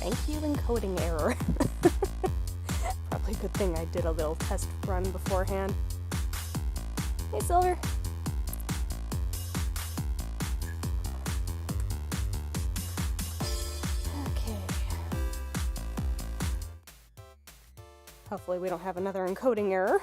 Thank you, encoding error. Probably a good thing I did a little test run beforehand. Hey, Silver. Okay. Hopefully we don't have another encoding error.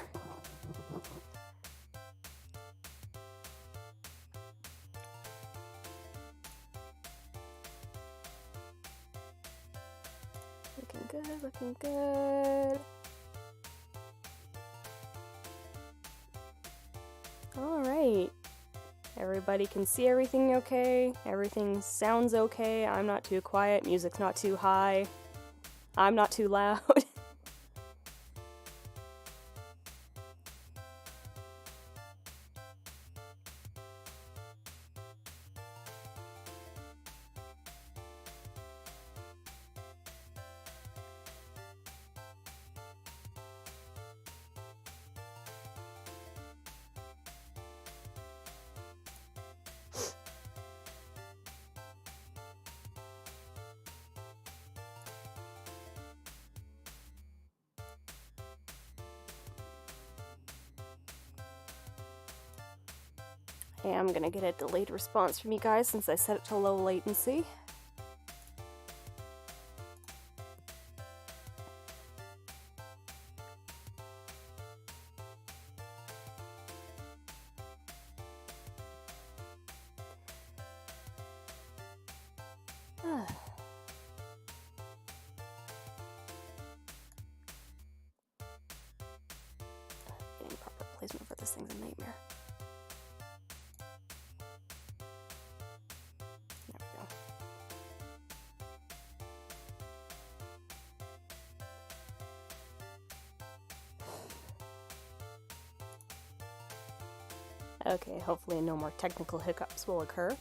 Looking good, looking good. Alright. Everybody can see everything okay. Everything sounds okay. I'm not too quiet. Music's not too high. I'm not too loud. I am gonna get a delayed response from you guys since I set it to low latency. Getting proper placement for this thing's a nightmare. There we go. Okay, hopefully no more technical hiccups will occur.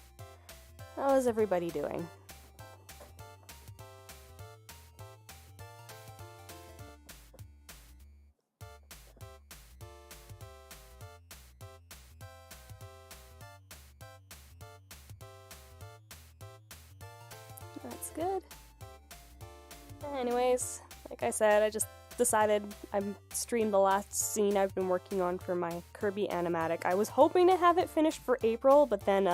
How is everybody doing? That's good. Anyways, like I said, I just decided I streamed the last scene I've been working on for my Kirby animatic. I was hoping to have it finished for April, but then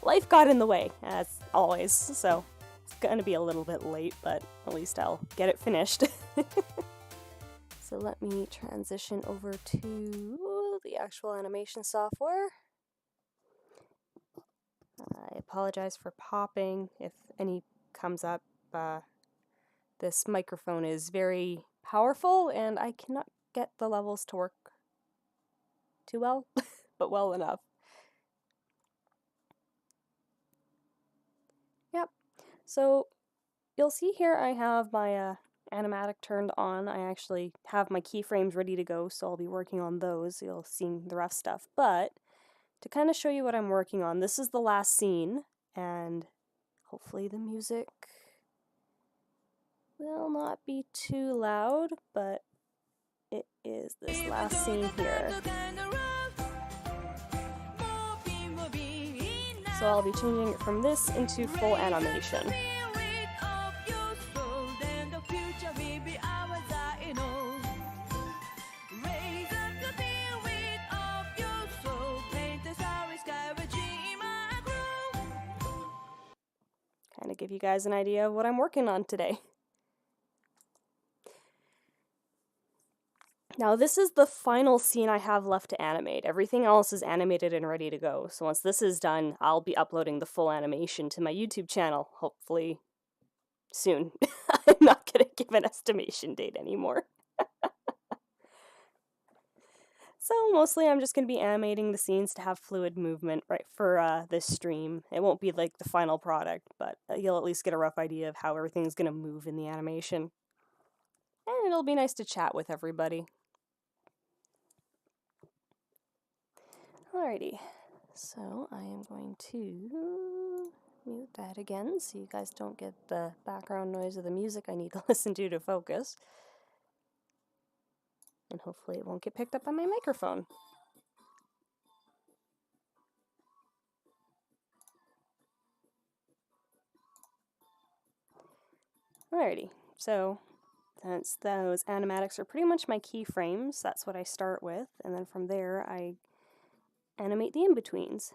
life got in the way, as always, so it's gonna be a little bit late, but at least I'll get it finished. So let me transition over to the actual animation software. I apologize for popping if any comes up. This microphone is very powerful and I cannot get the levels to work too well, but well enough. Yep, so you'll see here I have my animatic turned on. I actually have my keyframes ready to go, so I'll be working on those. You'll see the rough stuff, but to kind of show you what I'm working on, this is the last scene, and hopefully the music will not be too loud, but it is this last scene here. So I'll be changing it from this into full animation. Kind of give you guys an idea of what I'm working on today. Now this is the final scene I have left to animate. Everything else is animated and ready to go. So once this is done, I'll be uploading the full animation to my YouTube channel, hopefully soon. I'm not going to give an estimation date anymore. So mostly I'm just going to be animating the scenes to have fluid movement right for this stream. It won't be like the final product, but you'll at least get a rough idea of how everything's going to move in the animation. And it'll be nice to chat with everybody. Alrighty, so I am going to mute that again so you guys don't get the background noise of the music I need to listen to focus. And hopefully it won't get picked up by my microphone. Alrighty, so since those animatics are pretty much my keyframes, that's what I start with, and then from there I animate the in-betweens.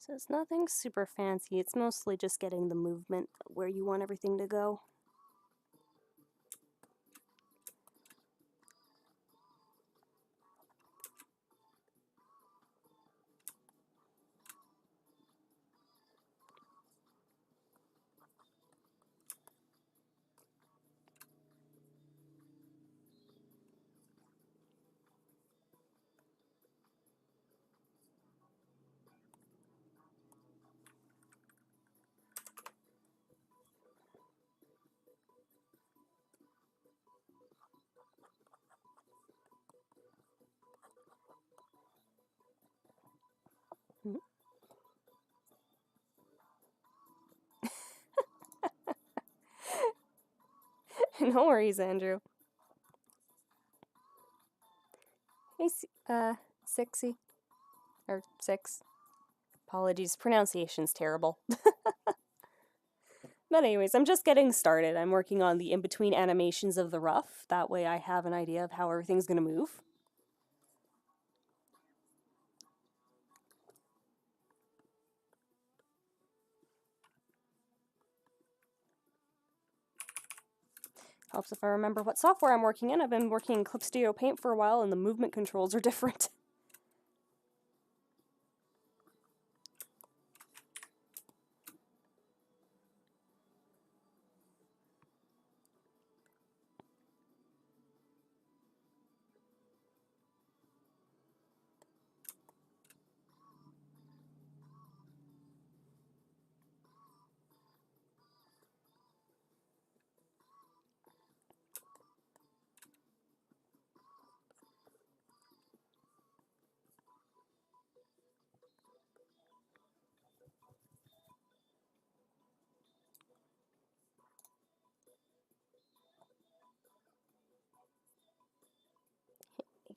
So it's nothing super fancy, it's mostly just getting the movement where you want everything to go. No worries, Andrew. Hey, Sixy. Or Six. Apologies, pronunciation's terrible. But anyways, I'm just getting started. I'm working on the in-between animations of the rough. That way I have an idea of how everything's going to move. Helps if I remember what software I'm working in. I've been working in Clip Studio Paint for a while and the movement controls are different.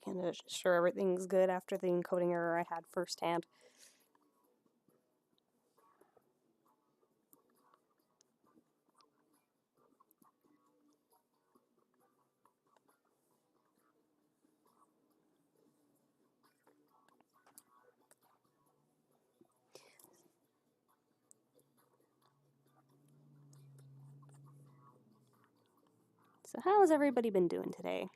Kind of sure everything's good after the encoding error I had firsthand. So how has everybody been doing today?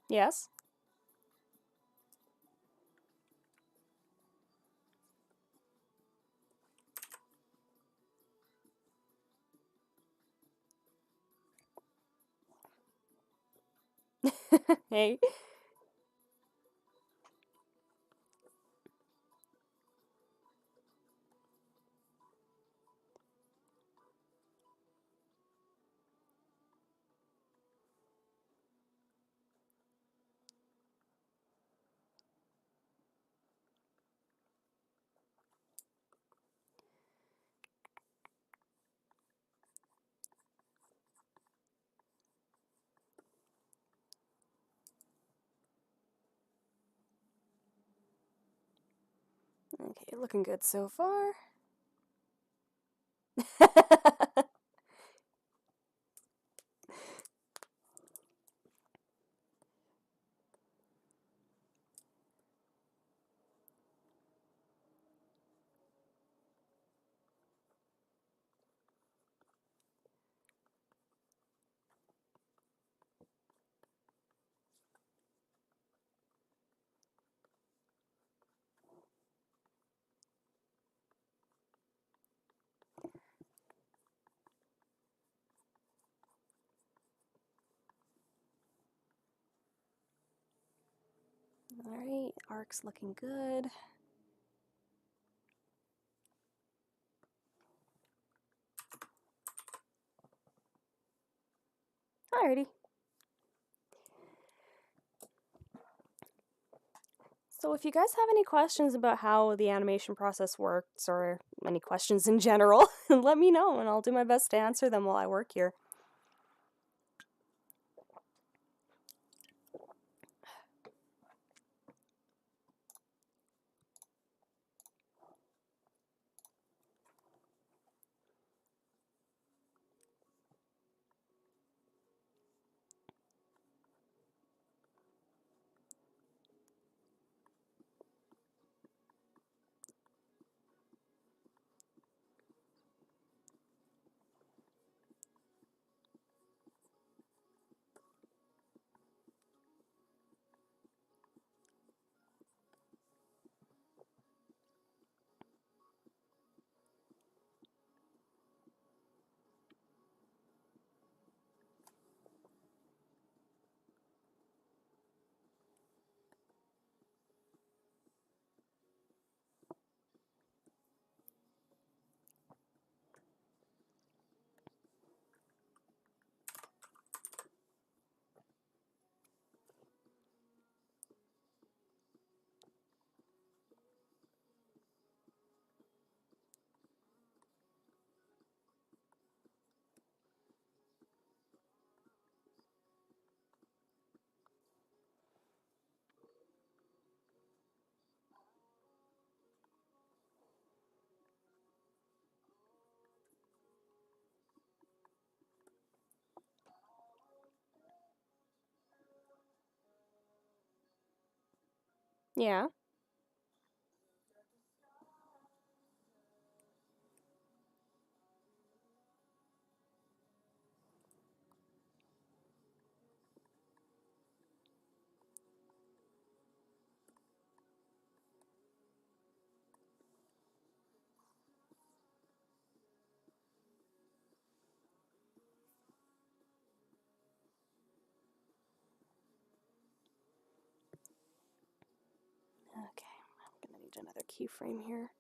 Yes? Hey. Okay, looking good so far. Alright, arc's looking good. Alrighty. So if you guys have any questions about how the animation process works, or any questions in general, let me know and I'll do my best to answer them while I work here. Yeah. Okay, I'm gonna need another keyframe here.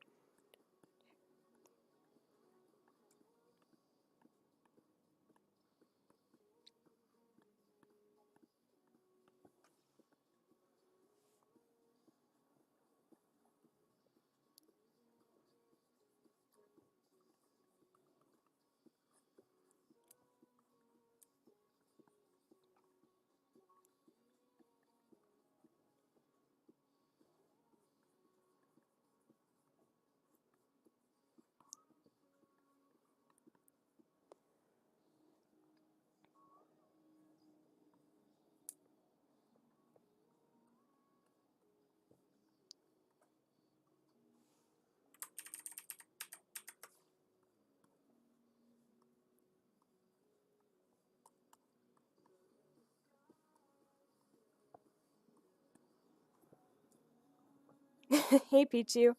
Hey, Pichu.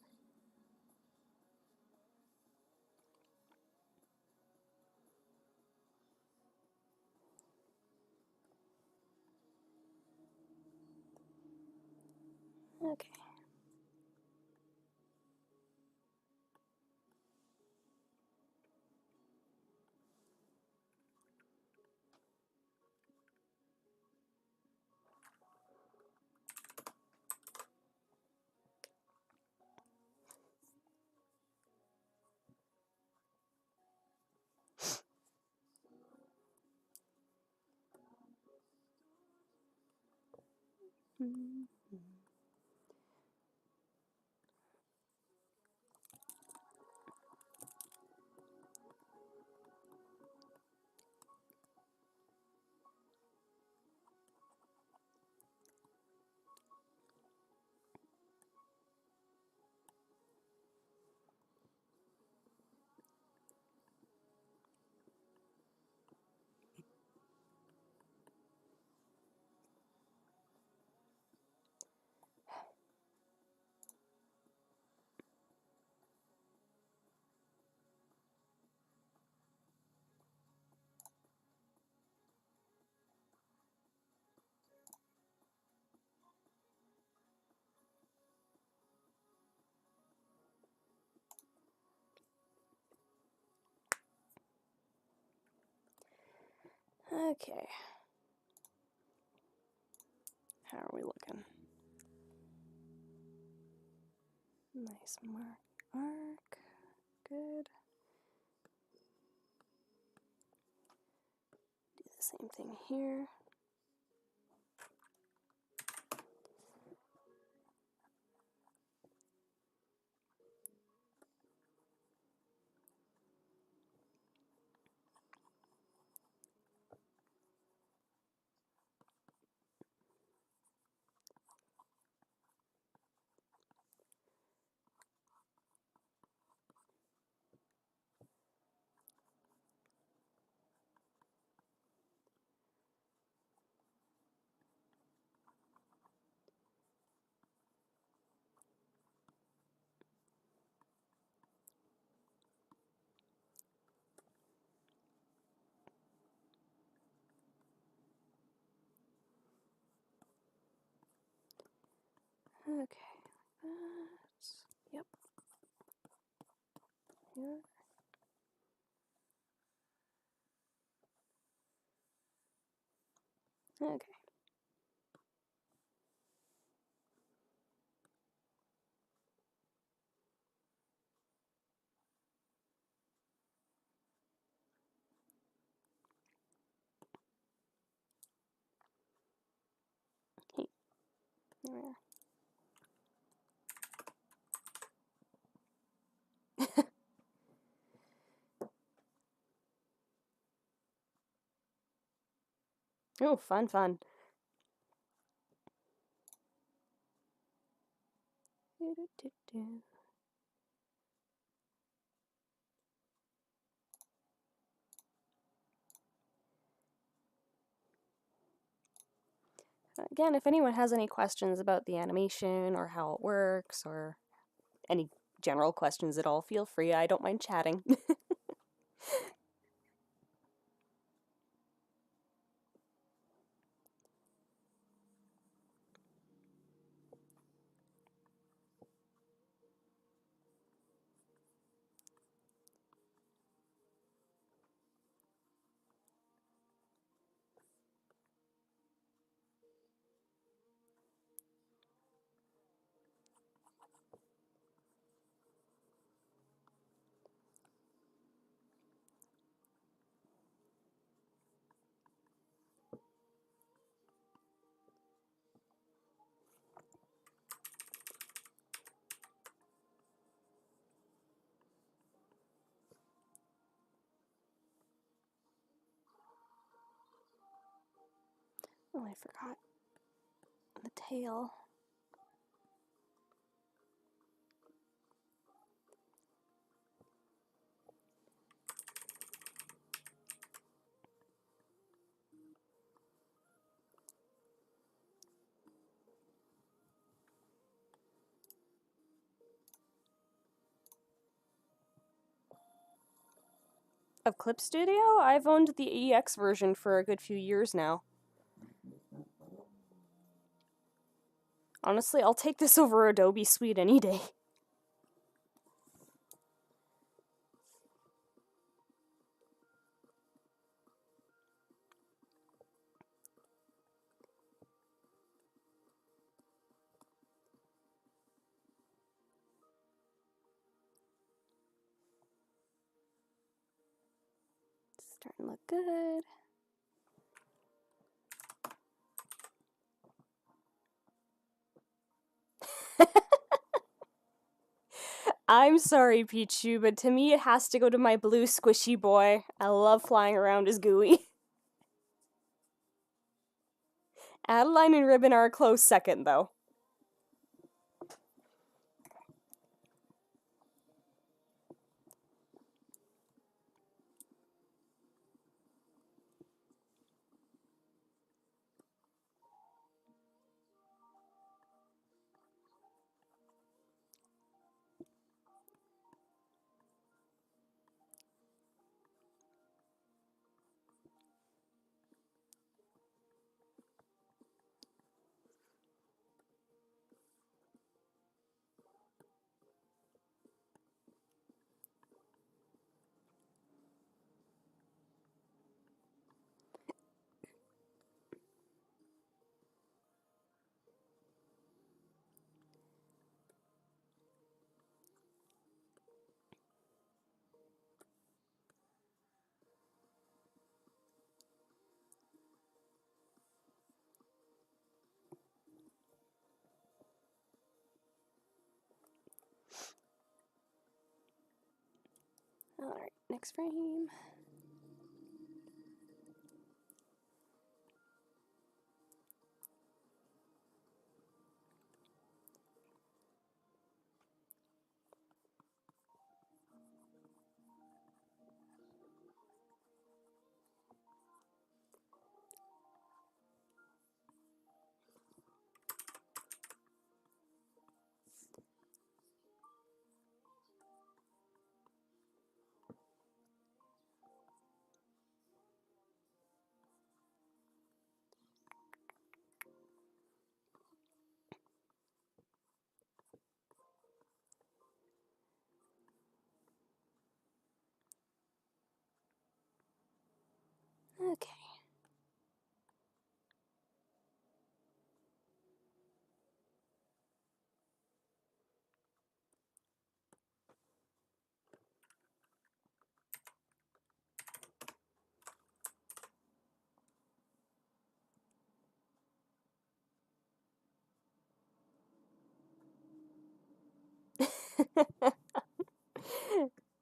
Okay. Okay. How are we looking? Nice arc. Good. Do the same thing here. Okay. Yep. Here. Okay. Hey. There we are. Oh, fun, fun. Again, if anyone has any questions about the animation or how it works or any general questions at all, feel free. I don't mind chatting. Oh, I forgot the tail. Of Clip Studio? I've owned the EX version for a good few years now. Honestly, I'll take this over Adobe Suite any day. Starting to look good. I'm sorry, Pichu, but to me it has to go to my blue squishy boy. I love flying around as Gooey. Adeline and Ribbon are a close second, though. Alright, next frame. Okay.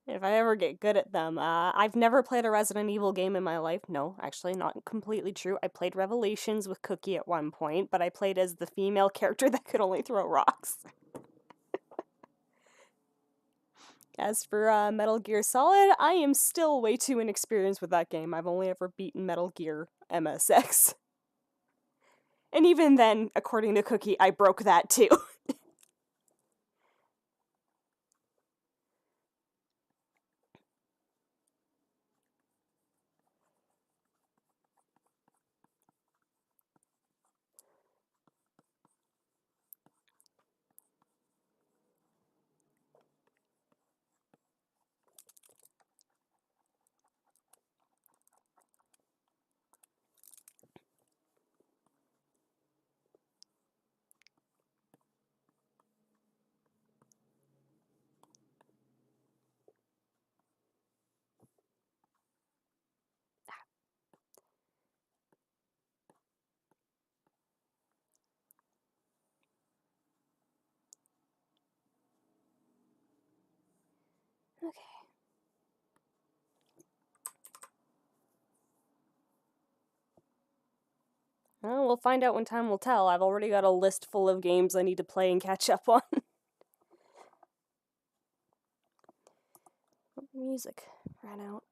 If I ever get good at them. I've never played a Resident Evil game in my life. No, actually, not completely true. I played Revelations with Cookie at one point, but I played as the female character that could only throw rocks. As for Metal Gear Solid, I am still way too inexperienced with that game. I've only ever beaten Metal Gear MSX. And even then, according to Cookie, I broke that too. Okay. Well, we'll find out when time will tell. I've already got a list full of games I need to play and catch up on. Music ran out.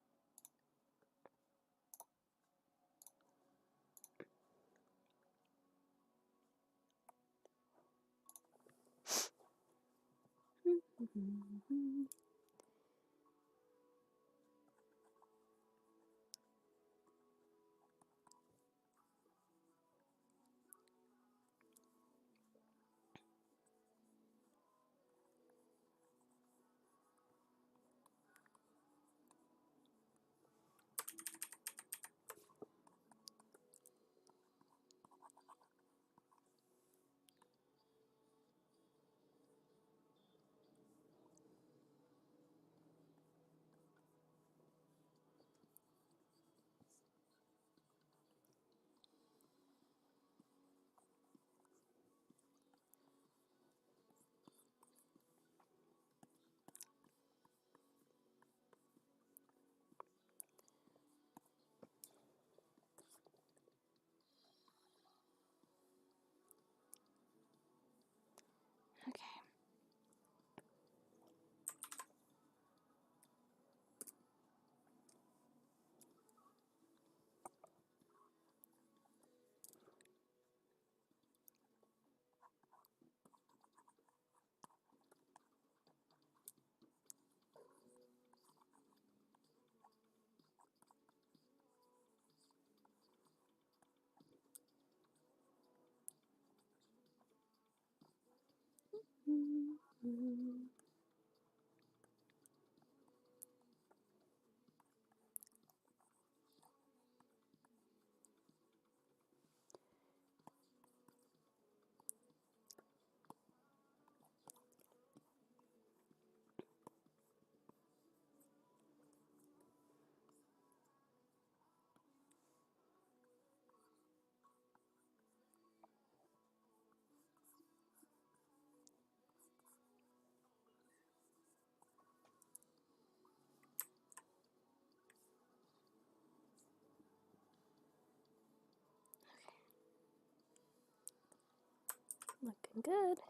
Looking good.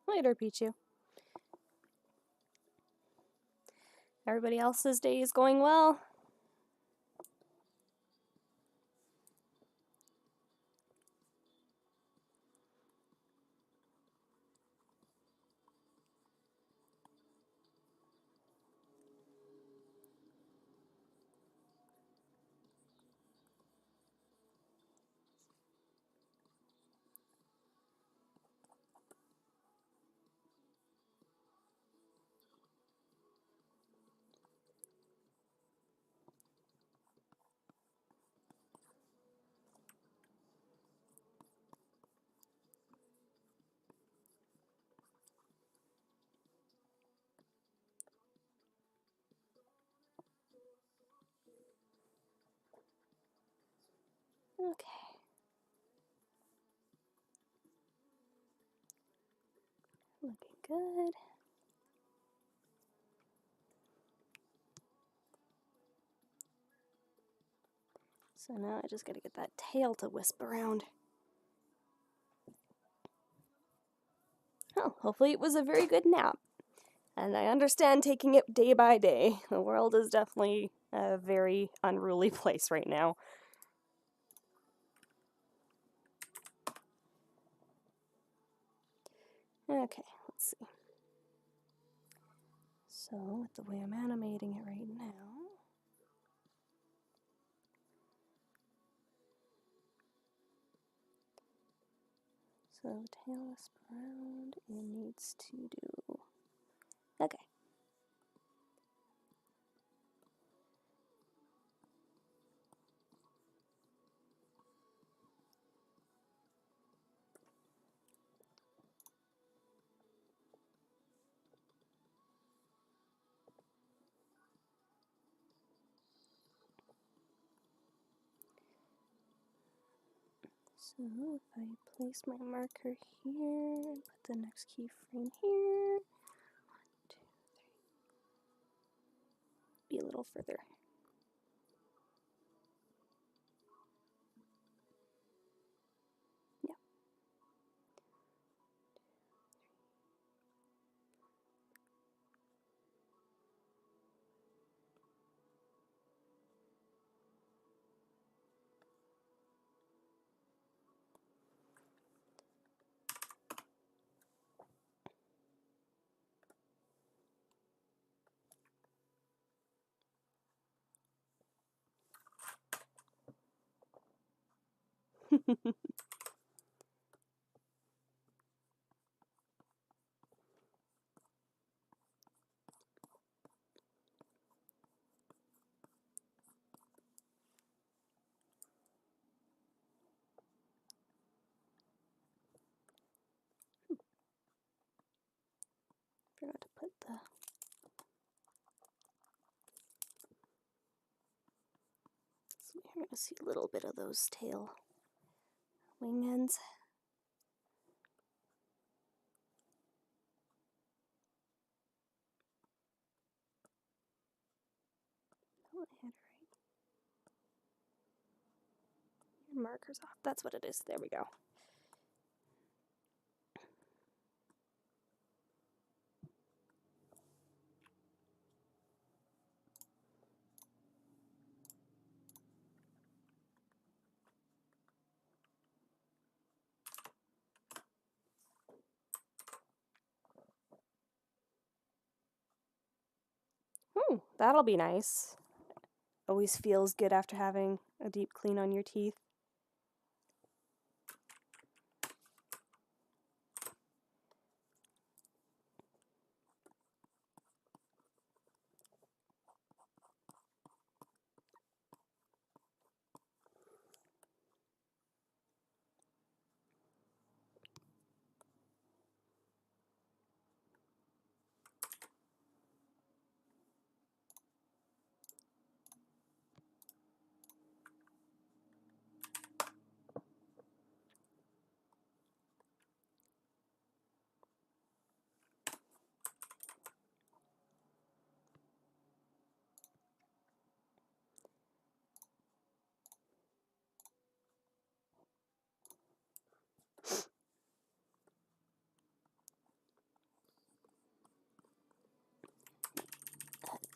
Later, Pichu. Everybody else's day is going well. Okay. Looking good. So now I just gotta get that tail to wisp around. Oh, hopefully it was a very good nap. And I understand taking it day by day. The world is definitely a very unruly place right now. Okay, let's see. So, with the way I'm animating it right now, so tail wisp around, it needs to do... Okay. So if I place my marker here and put the next keyframe here, 1, 2, 3, be a little further. Yeah. Forgot to put the... So we're going to see a little bit of those tail wing ends. Oh, I had it right. Your marker's off. That's what it is. There we go. That'll be nice. Always feels good after having a deep clean on your teeth.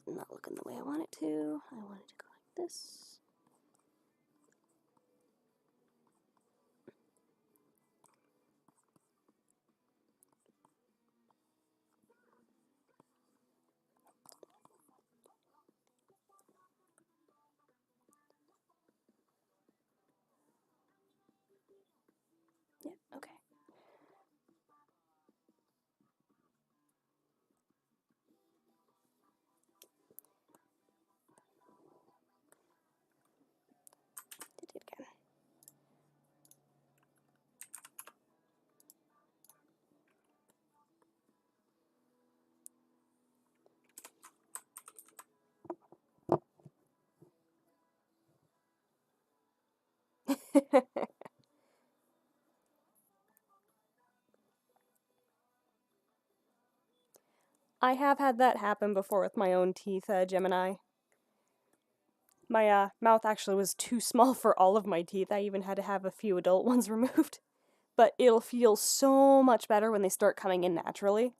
not looking the way I want it to. I want it to go like this. Yeah, okay. Did it again. I have had that happen before with my own teeth, Gemini. My mouth actually was too small for all of my teeth. I even had to have a few adult ones removed. But it'll feel so much better when they start coming in naturally.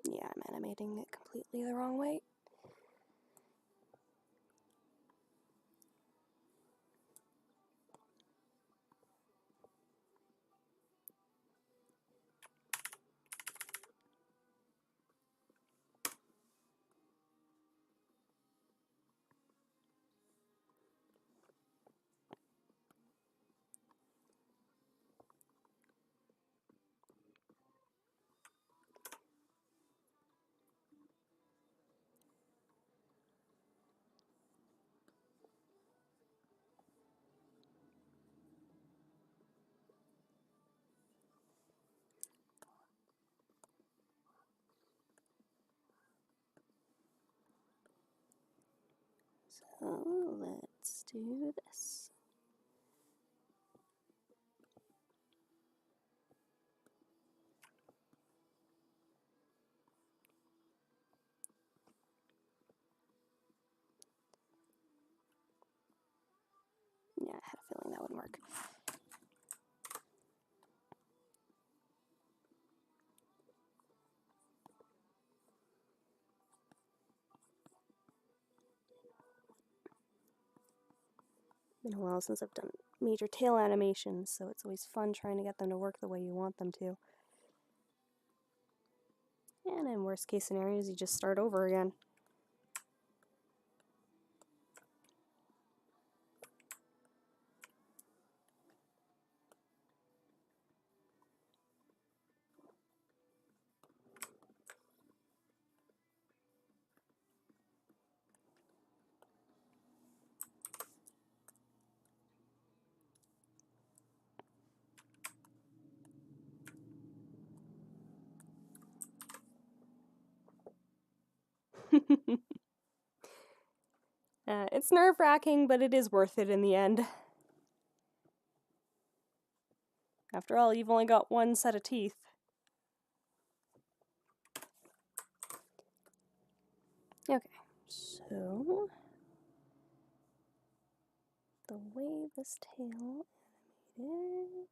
Yeah, I'm animating it completely the wrong way. So let's do this. Yeah, I had a feeling that wouldn't work. Been a while since I've done major tail animations, so it's always fun trying to get them to work the way you want them to. And in worst case scenarios, you just start over again. It's nerve-wracking, but it is worth it in the end. After all, you've only got one set of teeth. Okay, so the way this tail animated.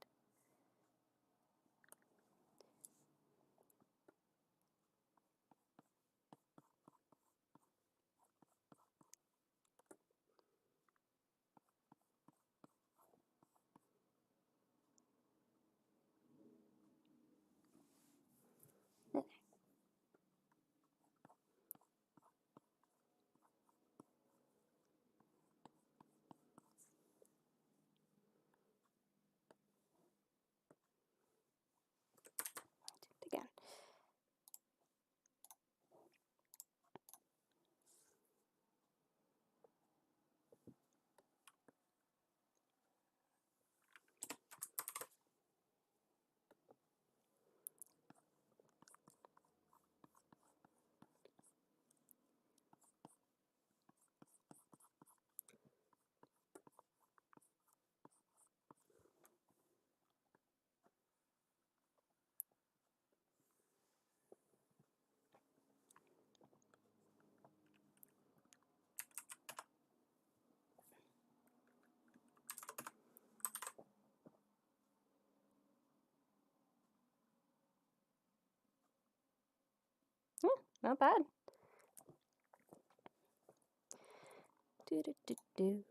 Not bad. Do.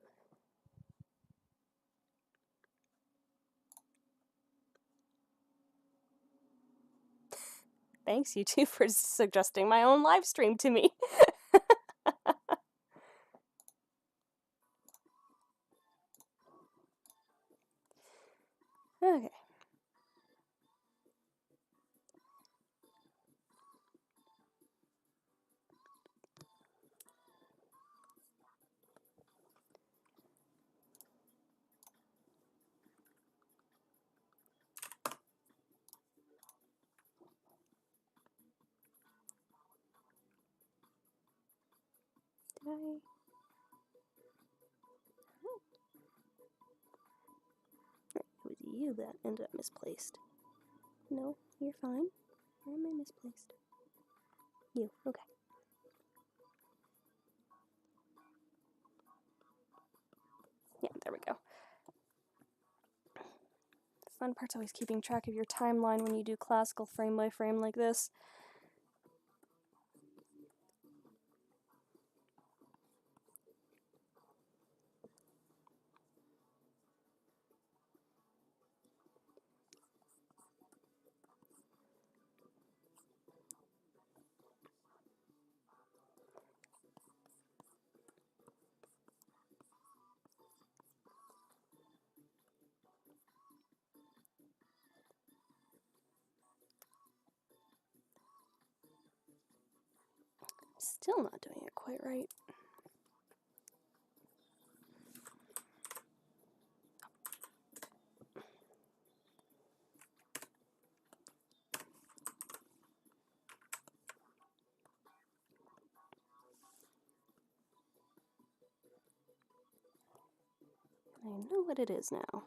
Thanks, you two, for suggesting my own live stream to me. Okay. Did I? It was you that ended up misplaced. No, you're fine. Where am I misplaced? You, okay. Yeah, there we go. The fun part's always keeping track of your timeline when you do classical frame by frame like this. Still not doing it quite right. I know what it is now.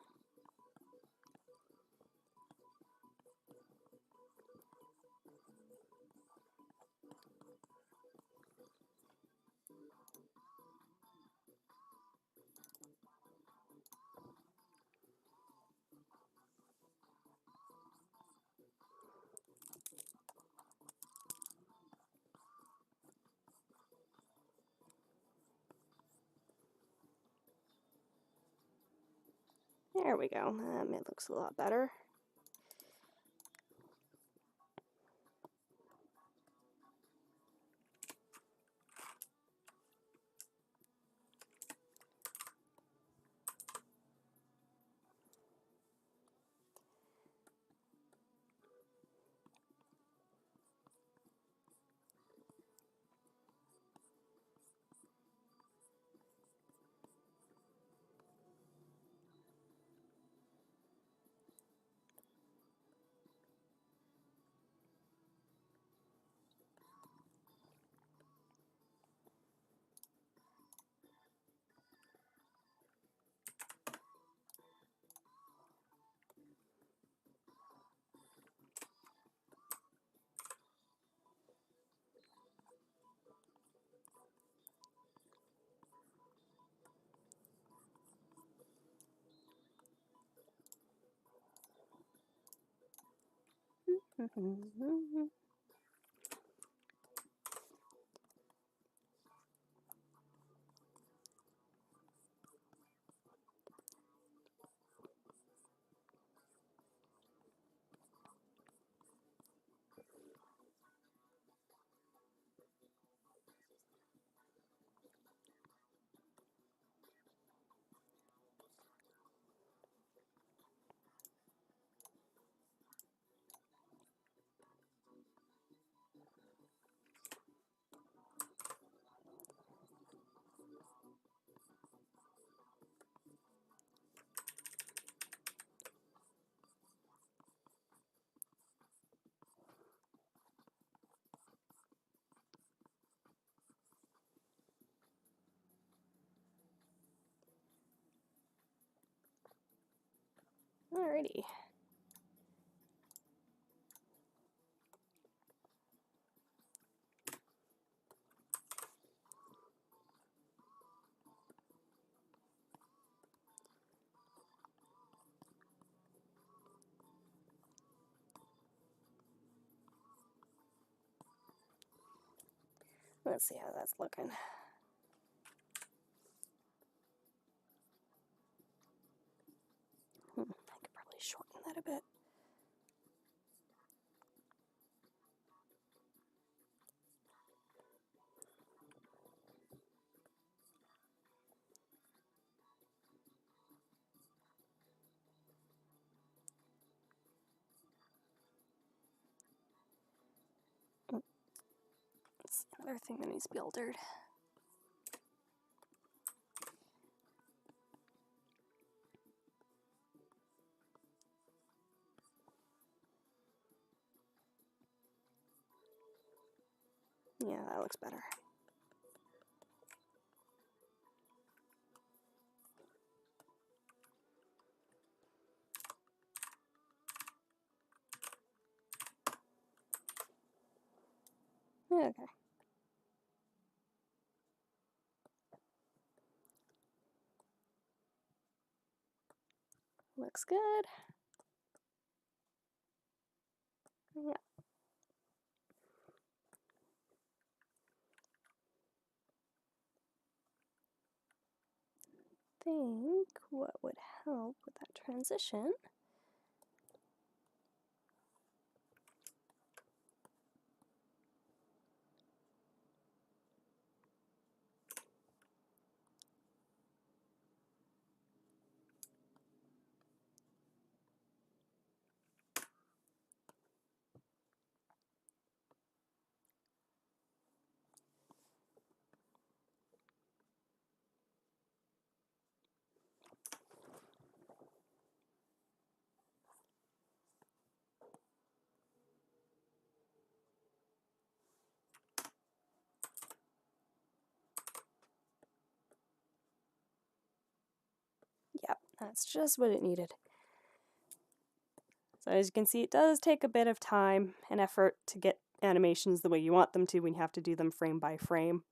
There we go. It looks a lot better. Alrighty. Let's see how that's looking. I could probably shorten that a bit. That's another thing that needs to be altered. Yeah, that looks better. Okay. Looks good. Yeah. I think what would help with that transition Yep, that's just what it needed. So as you can see, it does take a bit of time and effort to get animations the way you want them to when you have to do them frame by frame.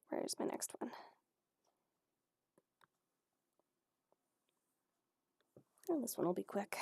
Where's my next one? Oh, this one will be quick.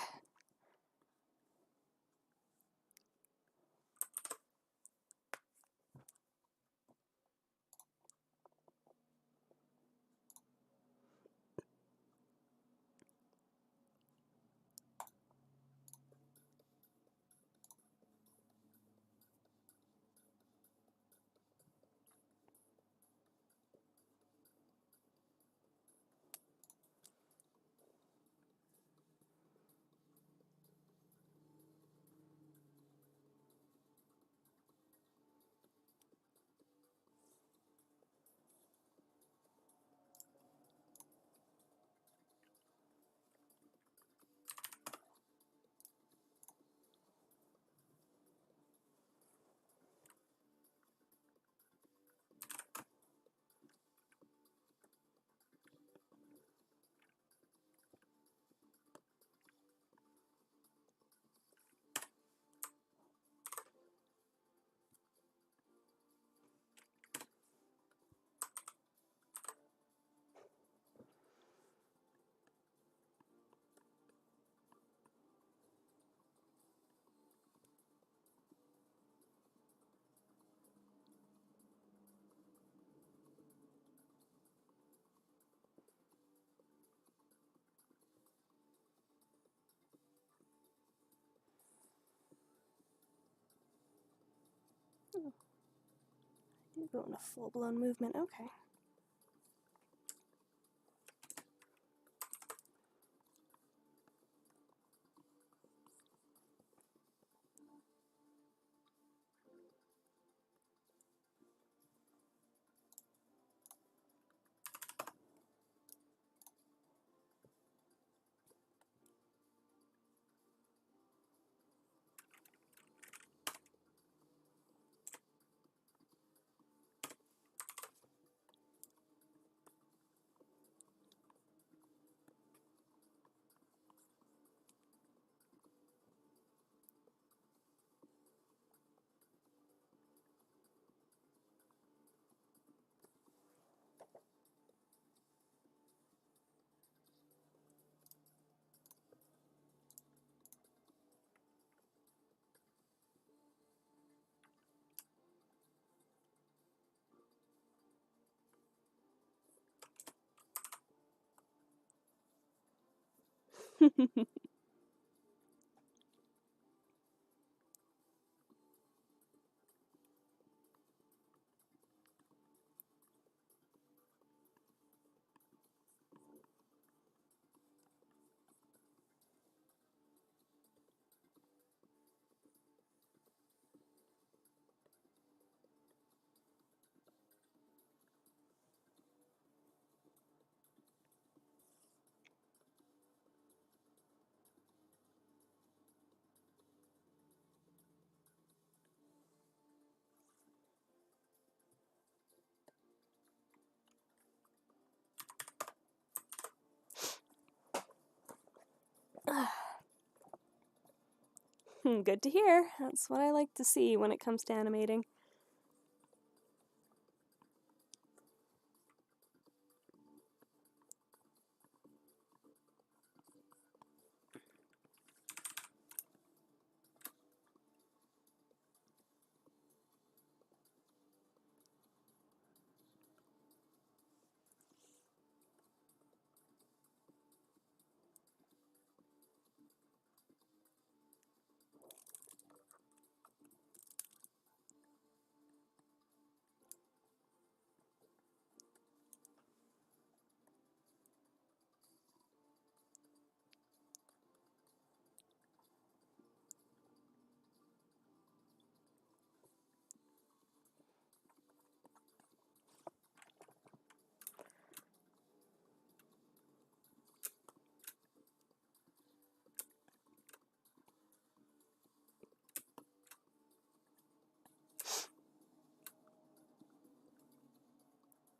Oh, I do go in a full-blown movement. Okay. Good to hear. That's what I like to see when it comes to animating.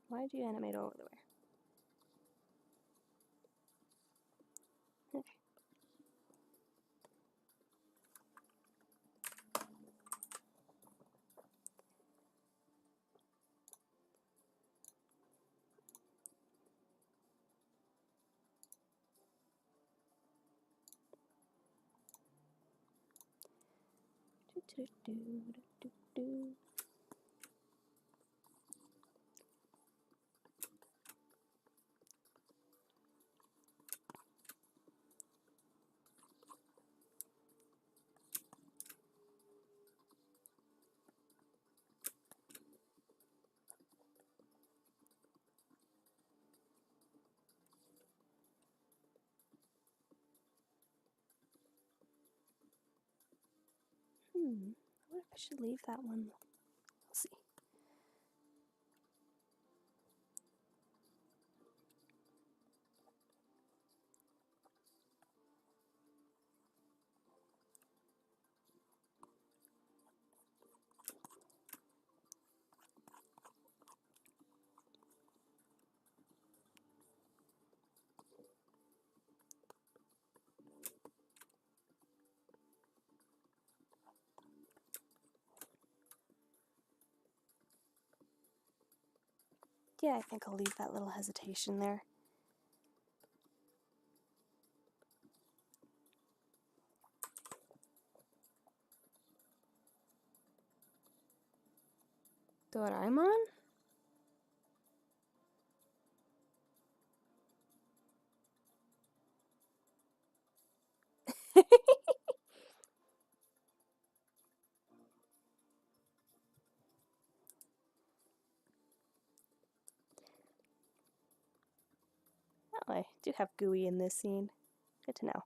Why did you animate over the way? Okay. Do. I wonder if I should leave that one. We'll see. Yeah, I think I'll leave that little hesitation there. Doraemon? Oh, I do have Gooey in this scene. Good to know.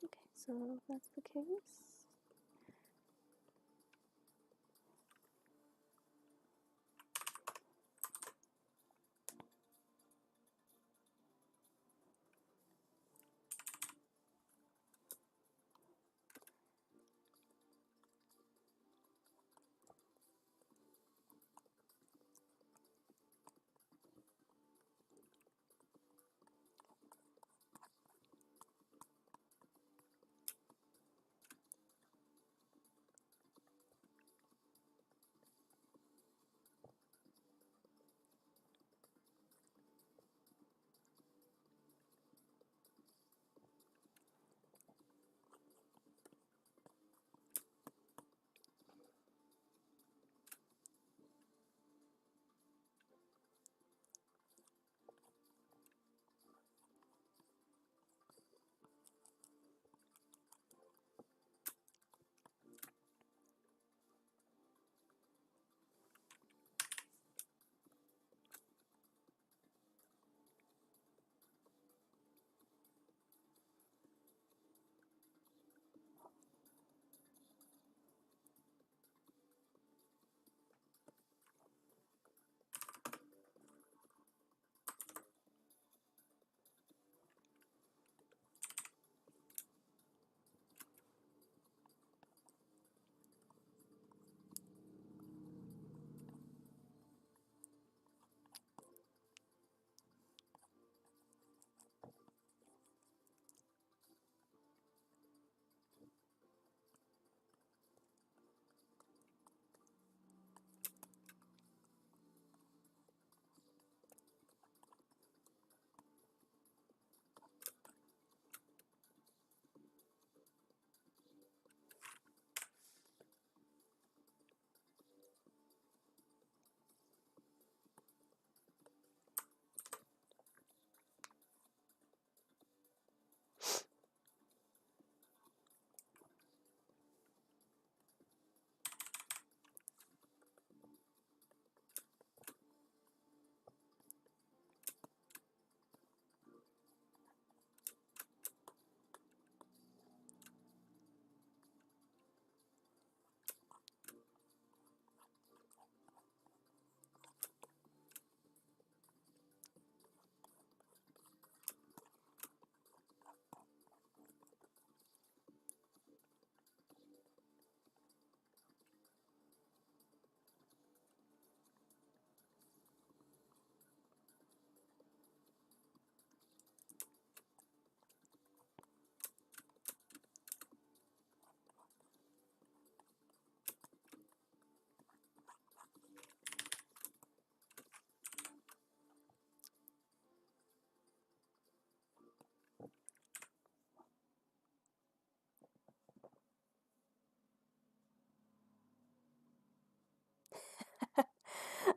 Okay, so if that's the case.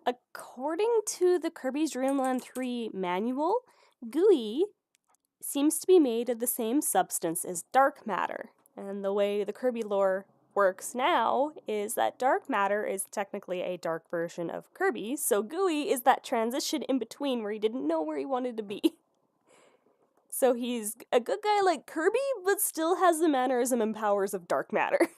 According to the Kirby's Dream Land 3 manual, gooey seems to be made of the same substance as dark matter. And the way the Kirby lore works now is that dark matter is technically a dark version of Kirby, so gooey is that transition in between where he didn't know where he wanted to be. So he's a good guy like Kirby, but still has the mannerism and powers of dark matter.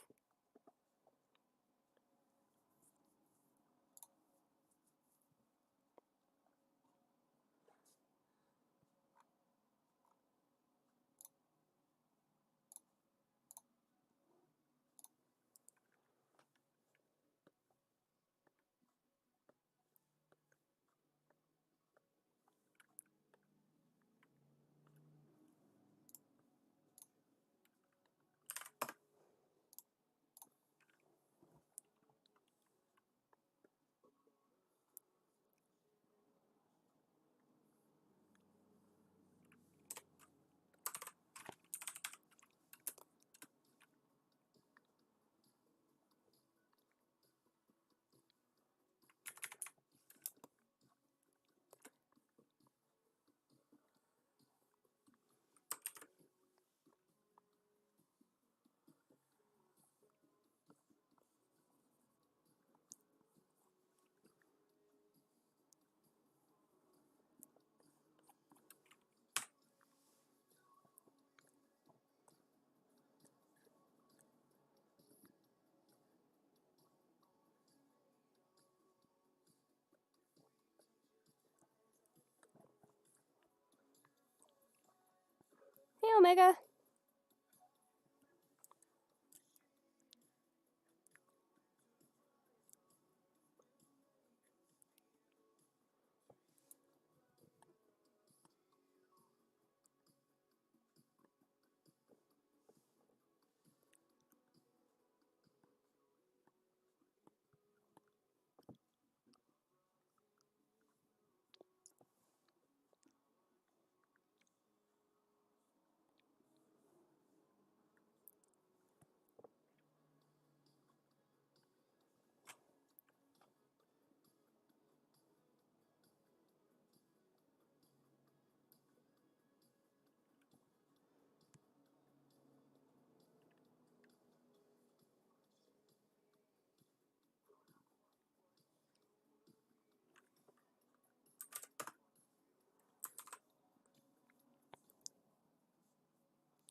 Hey, Omega.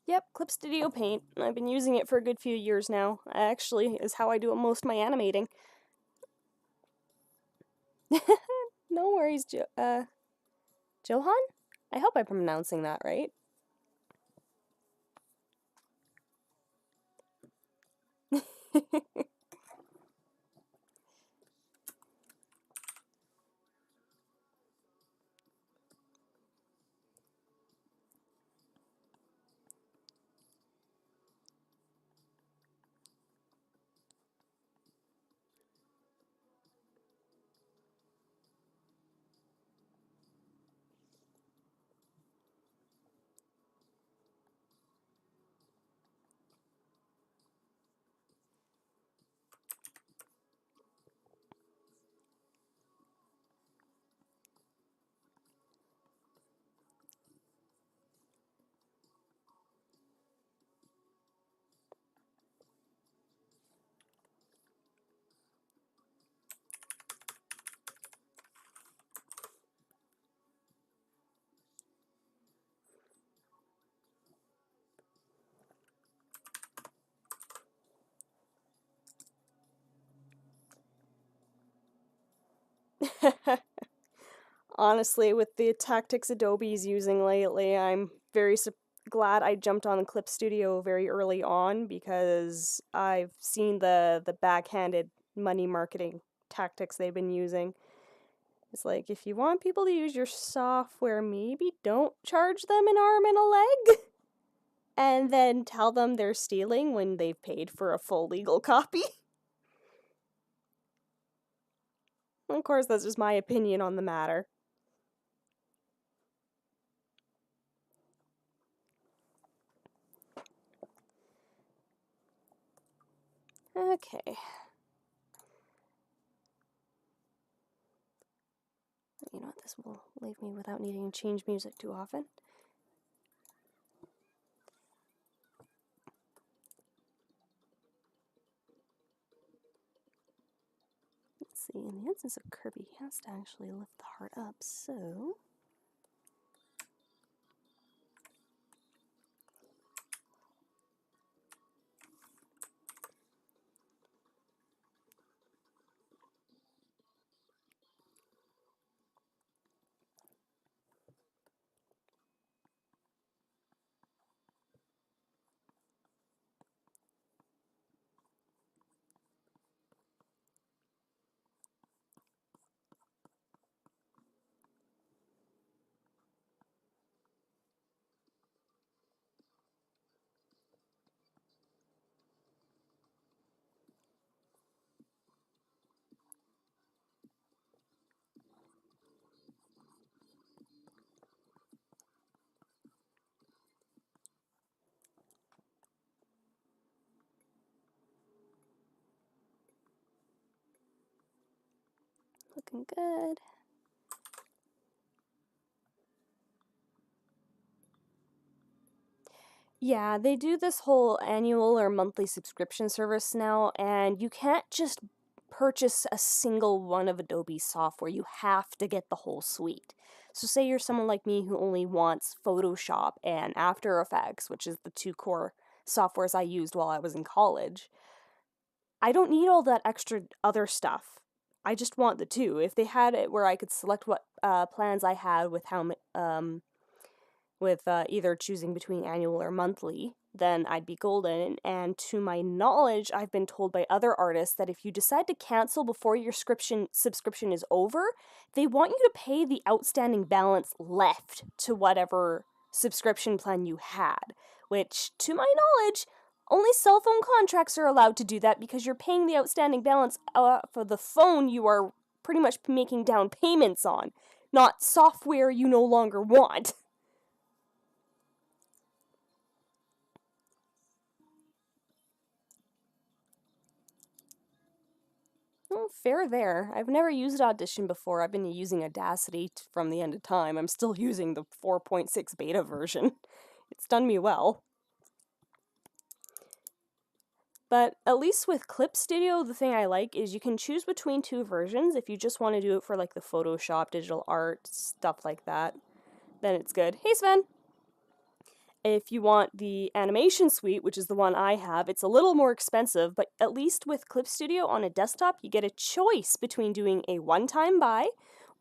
Yep, Clip Studio Paint. I've been using it for a good few years now. Actually, is how I do most of my animating. No worries, Johan? I hope I'm pronouncing that right. Honestly, with the tactics Adobe's using lately, I'm very glad I jumped on Clip Studio very early on because I've seen the backhanded money marketing tactics they've been using. It's like, if you want people to use your software, maybe don't charge them an arm and a leg, and then tell them they're stealing when they've paid for a full legal copy. Of course, that's just my opinion on the matter. Okay. you know what, this will leave me without needing to change music too often. Let's see, in the instance of Kirby, he has to actually lift the heart up, so... Looking good. Yeah, they do this whole annual or monthly subscription service now, and you can't just purchase a single one of Adobe's software. You have to get the whole suite. So say you're someone like me who only wants Photoshop and After Effects, which is the two core softwares I used while I was in college. I don't need all that extra other stuff. I just want the two. If they had it where I could select what plans I had with how either choosing between annual or monthly, then I'd be golden. And to my knowledge, I've been told by other artists that if you decide to cancel before your subscription is over, they want you to pay the outstanding balance left to whatever subscription plan you had, which, to my knowledge, only cell phone contracts are allowed to do that because you're paying the outstanding balance for the phone you are pretty much making down payments on, not software you no longer want. Oh, fair there. I've never used Audition before. I've been using Audacity from the end of time. I'm still using the 4.6 beta version. It's done me well. But at least with Clip Studio, the thing I like is you can choose between two versions if you just want to do it for like the Photoshop, digital art, stuff like that. Then it's good. Hey, Sven! If you want the animation suite, which is the one I have, it's a little more expensive, but at least with Clip Studio on a desktop, you get a choice between doing a one-time buy,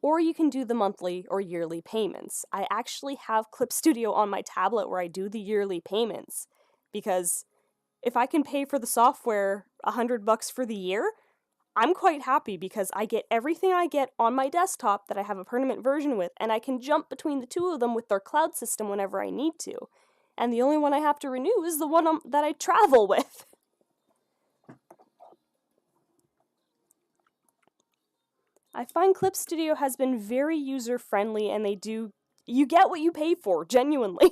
or you can do the monthly or yearly payments. I actually have Clip Studio on my tablet where I do the yearly payments, because if I can pay for the software $100 for the year, I'm quite happy because I get everything I get on my desktop that I have a permanent version with, and I can jump between the two of them with their cloud system whenever I need to. And the only one I have to renew is the one that I travel with. I find Clip Studio has been very user-friendly, and you get what you pay for, genuinely.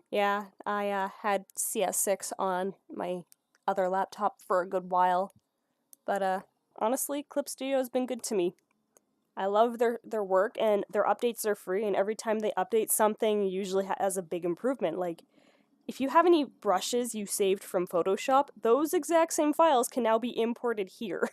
Yeah, I had CS6 on my other laptop for a good while, but honestly, Clip Studio has been good to me. I love their work, and their updates are free, and every time they update something, usually has a big improvement. Like, if you have any brushes you saved from Photoshop, those exact same files can now be imported here.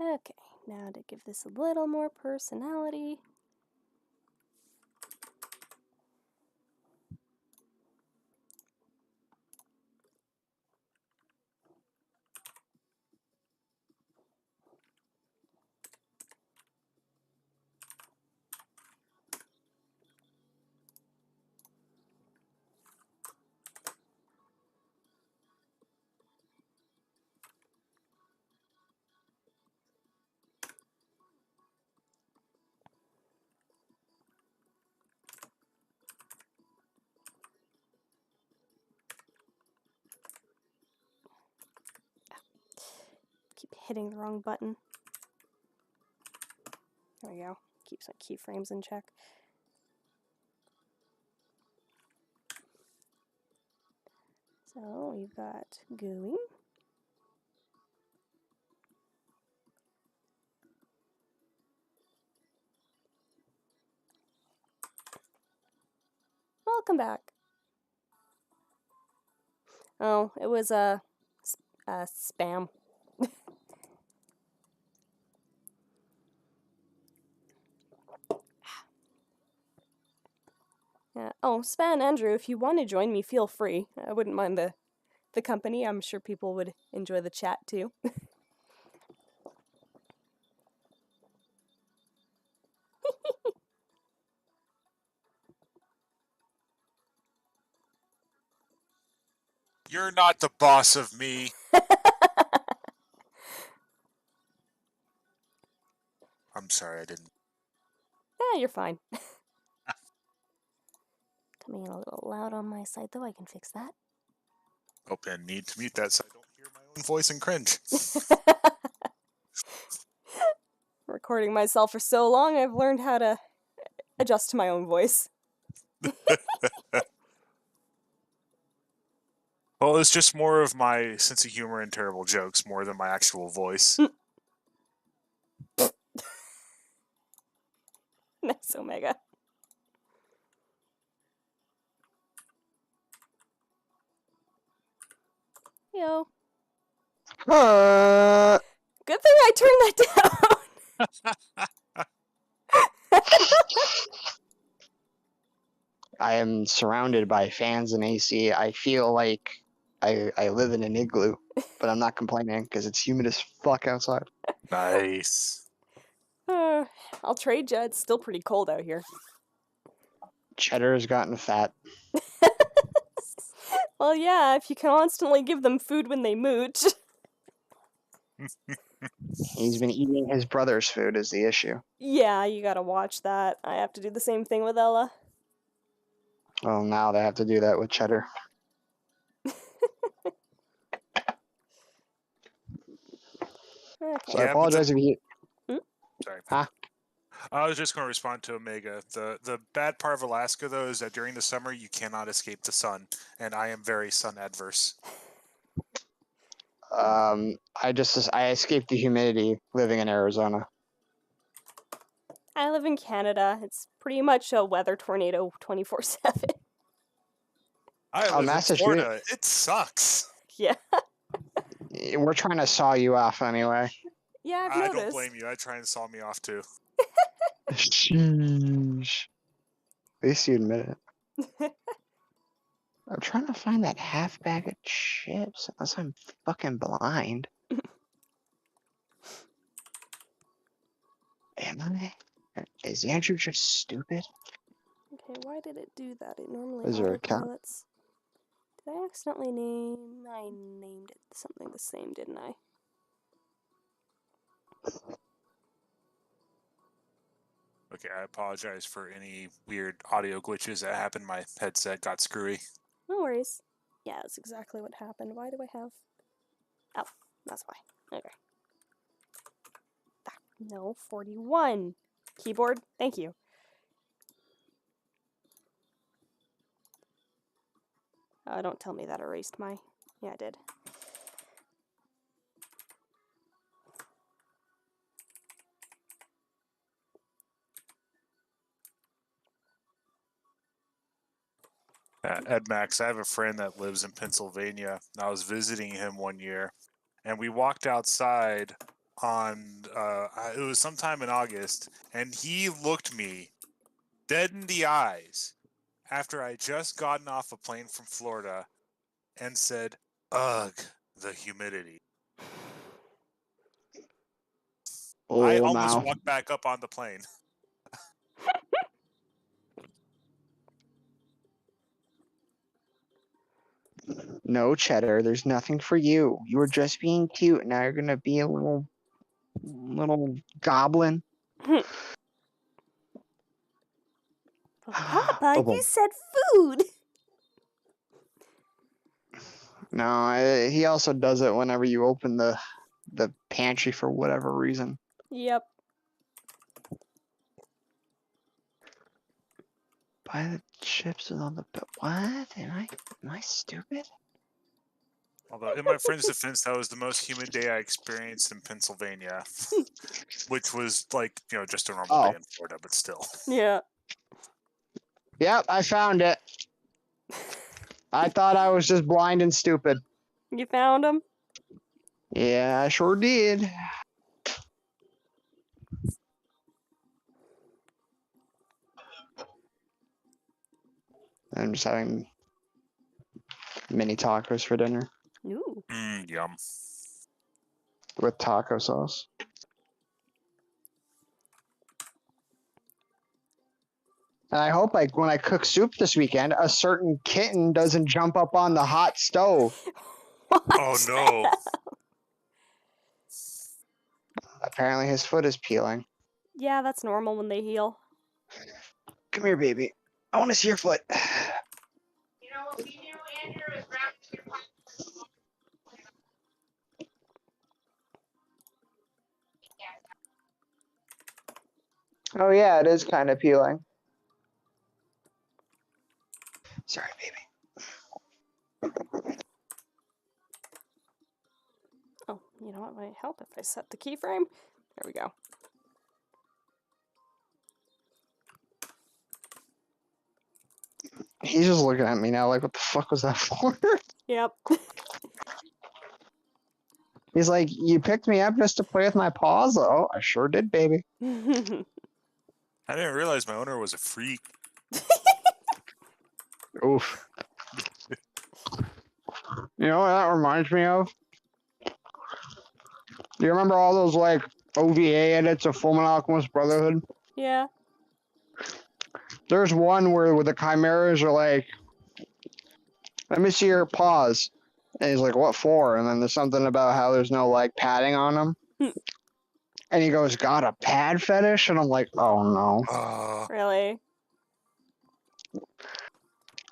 Okay, now to give this a little more personality. Keep hitting the wrong button. There we go. Keeps my keyframes in check. So we've got gooey. Welcome back. Oh, it was a spam. Oh, Span, Andrew, if you want to join me, feel free. I wouldn't mind the company. I'm sure people would enjoy the chat too. You're not the boss of me. I'm sorry, I didn't. Yeah, you're fine. Coming in a little loud on my side, though. I can fix that. Oh, and need to mute that so I don't hear my own voice and cringe. Recording myself for so long, I've learned how to adjust to my own voice. Well, it's just more of my sense of humor and terrible jokes more than my actual voice. Nice, Omega. Yo. Good thing I turned that down. I am surrounded by fans and AC. I feel like I live in an igloo, but I'm not complaining because it's humid as fuck outside. Nice. I'll trade ya. It's still pretty cold out here. Cheddar has gotten fat. Well, yeah, if you constantly give them food when they mooch. He's been eating his brother's food is the issue. Yeah, you gotta watch that. I have to do the same thing with Ella. Well, now they have to do that with Cheddar. Okay. So I apologize if you... Sorry. Huh? I was just going to respond to Omega. The bad part of Alaska, though, is that during the summer you cannot escape the sun, and I am very sun adverse. I escaped the humidity living in Arizona. I live in Canada. It's pretty much a weather tornado 24/7. I live in Florida. It sucks. Yeah. We're trying to saw you off anyway. Yeah, I've noticed. I don't blame you. I try and saw me off too. Sheesh. At least you admit it. I'm trying to find that half bag of chips, unless I'm fucking blind. Am I? Is Andrew just stupid? Okay, why did it do that? It normally Is there a count? autopilots. Did I accidentally name... I named it something the same, didn't I? Okay, I apologize for any weird audio glitches that happened. My headset got screwy. No worries. Yeah, that's exactly what happened. Why do I have... Oh, that's why. Okay. Ah, no, 41. Keyboard, thank you. Don't tell me that erased my... Yeah, it did. Ed Max, I have a friend that lives in Pennsylvania. I was visiting him one year, and we walked outside on it was sometime in August, and he looked me dead in the eyes after I just gotten off a plane from Florida and said, "Ugh, the humidity." I Oh, almost now. walked back up on the plane. No, Cheddar, there's nothing for you. You were just being cute. Now you're gonna be a little goblin. Papa, you Boom. said food. No, he also does it whenever you open the pantry for whatever reason. Yep. Buy the chips on the what? Am I stupid? Although, in my friend's defense, that was the most humid day I experienced in Pennsylvania, which was like, just a normal day in Florida, but still. Yeah. Yep, I found it. I thought I was just blind and stupid. You found him? Yeah, I sure did. I'm just having mini tacos for dinner Ooh. Yum. with taco sauce. And I hope, like, when I cook soup this weekend, a certain kitten doesn't jump up on the hot stove. What? Oh no. Apparently his foot is peeling. Yeah, that's normal when they heal. Come here, baby. I want to see your foot. You know what we knew, Andrew, is wrapped in your pocket. Oh, yeah, it is kind of peeling. Sorry, baby. Oh, you know what might help if I set the keyframe? There we go. He's just looking at me now like, what the fuck was that for? Yep. He's like, you picked me up just to play with my paws? Oh, I sure did, baby. I didn't realize my owner was a freak. Oof. You know what that reminds me of? Do you remember all those, like, OVA edits of Fullmetal Alchemist Brotherhood? Yeah. There's one where the chimeras are like, let me see your paws. And he's like, what for? And then there's something about how there's no, like, padding on them. And he goes, got a pad fetish? And I'm like, oh no. Really?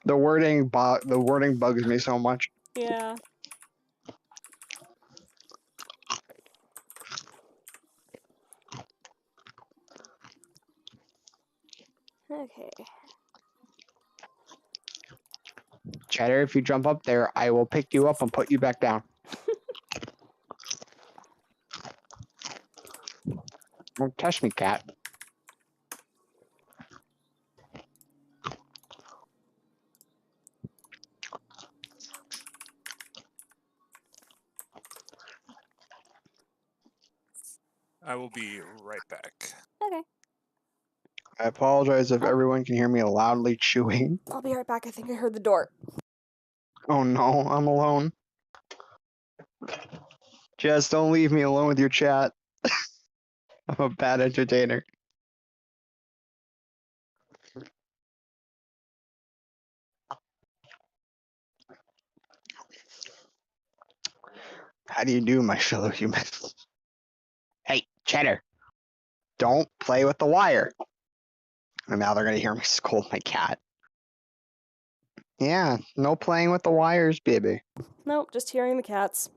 The wording bugs me so much. Yeah. Okay. Cheddar, if you jump up there, I will pick you up and put you back down. Don't touch me, cat. I will be right back. Okay. I apologize if everyone can hear me loudly chewing. I'll be right back. I think I heard the door. Oh no, I'm alone. Jess, don't leave me alone with your chat. I'm a bad entertainer. How do you do, my fellow humans? Hey, Cheddar, don't play with the wire. And now they're gonna hear me scold my cat. Yeah, no playing with the wires, baby. Nope, just hearing the cats.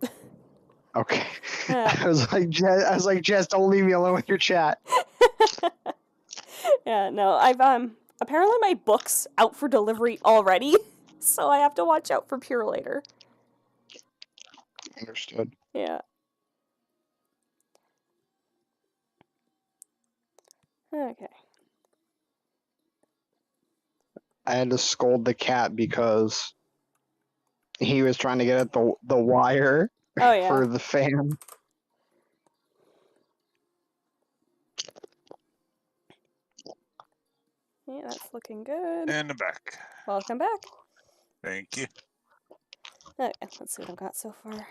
Okay. Yeah. I was like, Jess, don't leave me alone with your chat. Yeah, no, I've apparently my book's out for delivery already, so I have to watch out for Pure later. Understood. Yeah. Okay. I had to scold the cat because he was trying to get at the wire Oh yeah. for the fan. Okay, that's looking good. And I'm back. Welcome back. Thank you. Okay, let's see what I've got so far.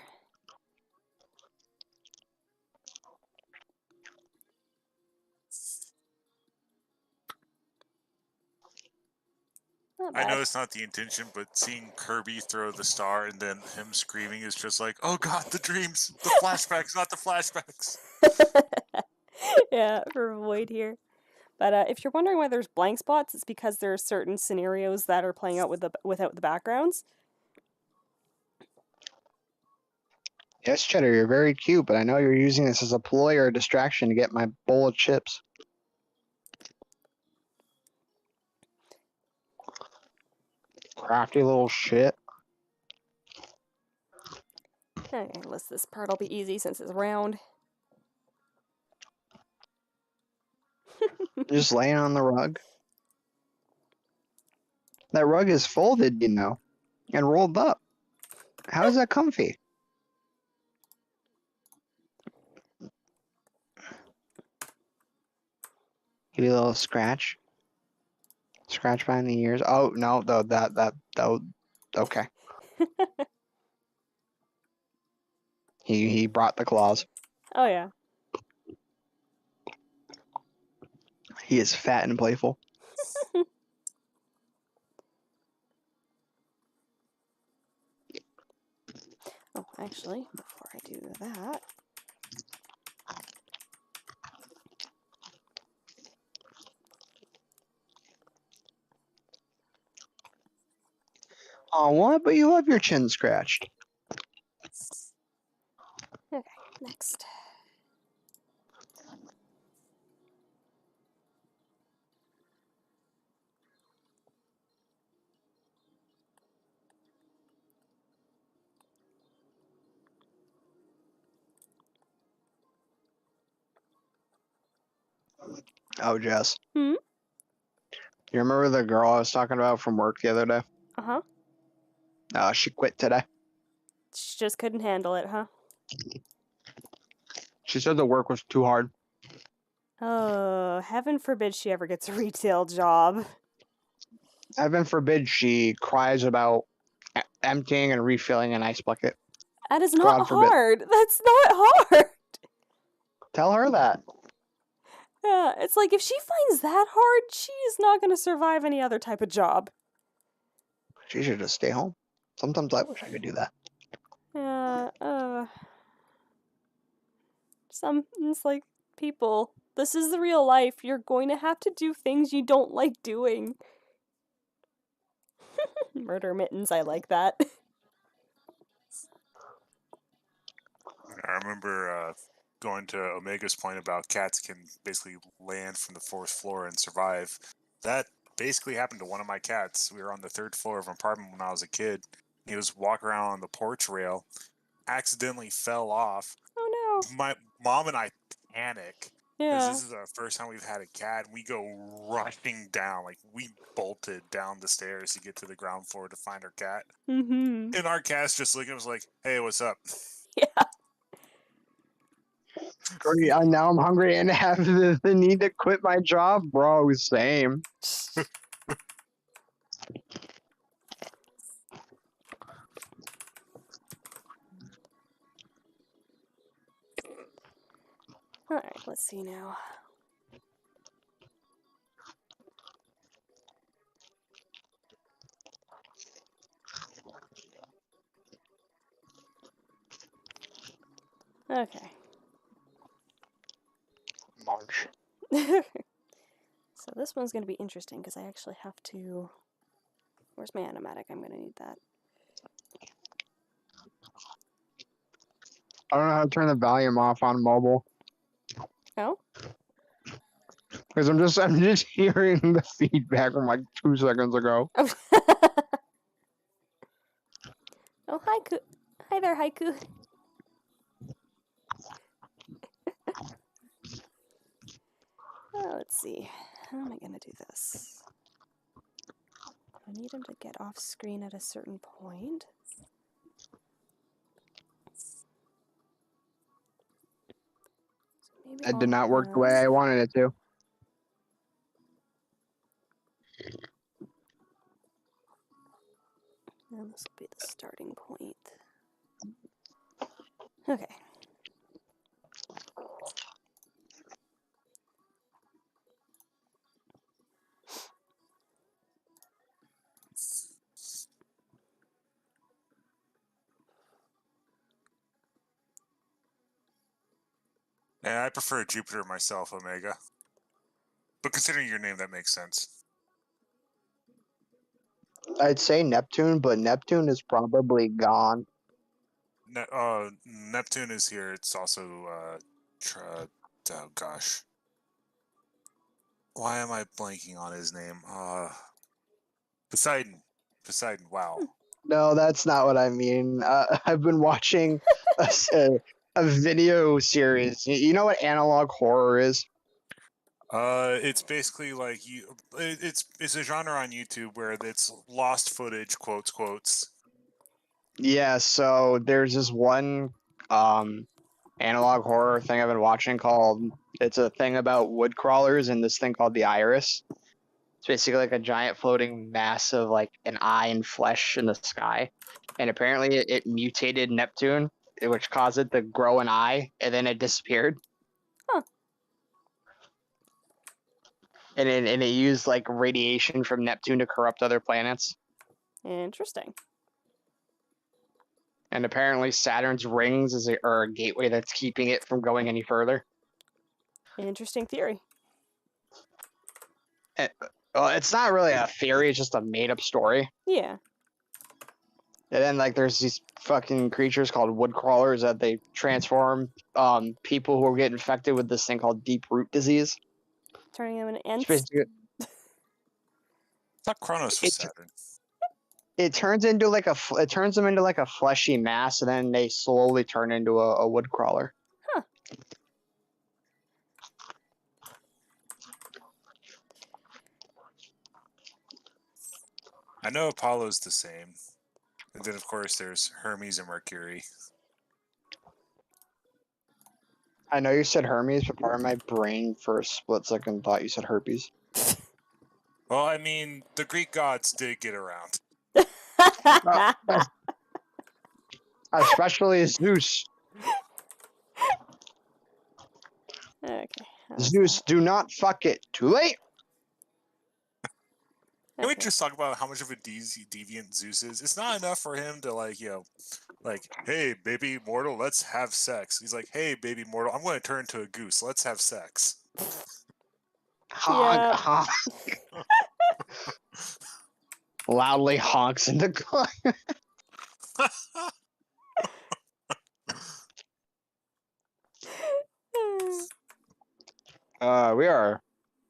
Not I bad. know it's not the intention, but seeing Kirby throw the star and then him screaming is just like, oh god, the dreams, the flashbacks, not the flashbacks. Yeah, for Void here. But if you're wondering why there's blank spots, it's because there are certain scenarios that are playing out without the backgrounds. Yes, Cheddar, you're very cute, but I know you're using this as a ploy or a distraction to get my bowl of chips. Crafty little shit. Okay, unless this part will be easy since it's round. Just laying on the rug. That rug is folded, you know, and rolled up. How is that comfy? Give you a little scratch. Scratch behind the ears. Oh no, though that okay. He brought the claws. Oh yeah. He is fat and playful. Oh, actually, before I do that, Oh, what? But you have your chin scratched. okay, next. Oh, Jess. Hmm? You remember the girl I was talking about from work the other day? Uh-huh. She quit today. She just couldn't handle it, huh? She said the work was too hard. Oh, heaven forbid she ever gets a retail job. Heaven forbid she cries about emptying and refilling an ice bucket. That is not God forbid. hard. That's not hard. Tell her that. Yeah, it's like if she finds that hard, she is not going to survive any other type of job. She should just stay home. Sometimes I wish I could do that. Yeah, it's like, people, this is the real life. You're going to have to do things you don't like doing. Murder mittens, I like that. I remember going to Omega's point about cats can basically land from the fourth floor and survive. That basically happened to one of my cats. We were on the third floor of an apartment when I was a kid. He was walking around on the porch rail, accidentally fell off. Oh My mom and I panic no. because Yeah. this is our first time we've had a cat. And we go rushing down, like we bolted down the stairs to get to the ground floor to find our cat. Mm-hmm. And our cat's just looking at us like, "Hey, what's up?" Yeah. Great, now I'm hungry and have the need to quit my job, bro. Same. Alright, let's see now. Okay. March. So this one's going to be interesting because I actually have to... Where's my animatic? I'm going to need that. I don't know how to turn the volume off on mobile Oh? because I'm just hearing the feedback from like 2 seconds ago. Oh, oh Haiku. Hi there, Haiku. Oh, let's see. How am I going to do this? I need him to get off screen at a certain point. So maybe That did I'll not work the way I wanted it to. And this will be the starting point. Okay. Yeah, I prefer Jupiter myself, Omega. But considering your name, that makes sense. I'd say Neptune, but Neptune is probably gone. Neptune is here. It's also, oh gosh. Why am I blanking on his name? Poseidon. Poseidon, wow. No, that's not what I mean. I've been watching a video series. You know what analog horror is? It's basically like it's a genre on YouTube where it's lost footage, quotes. Yeah, so there's this one analog horror thing I've been watching called it's a thing about wood crawlers and this thing called the iris. It's basically like a giant floating mass of like an eye and flesh in the sky. And apparently it mutated Neptune, which caused it to grow an eye, and then it disappeared. Huh. And it used like radiation from Neptune to corrupt other planets. Interesting. And apparently Saturn's rings are a gateway that's keeping it from going any further. Interesting theory. Well, it's not really a theory, it's just a made up story. Yeah. And then like there's these fucking creatures called wood crawlers that they transform people who get infected with this thing called deep root disease. Turning them into It's ants. basically- It's not Kronos for Saturn. It turns into like it turns them into like a fleshy mass, and then they slowly turn into a wood crawler. Huh. I know Apollo's the same. And then of course there's Hermes and Mercury. I know you said Hermes, but part of my brain for a split second thought you said herpes. Well, I mean, the Greek gods did get around. Especially Zeus. Okay. Zeus, do not fuck it. Too late. Can we Okay. just talk about how much of a deviant Zeus is? It's not enough for him to like, hey, baby mortal, let's have sex. He's like, hey, baby mortal, I'm going to turn into a goose. Let's have sex. Honk, Yeah. honk. Loudly honks in the car.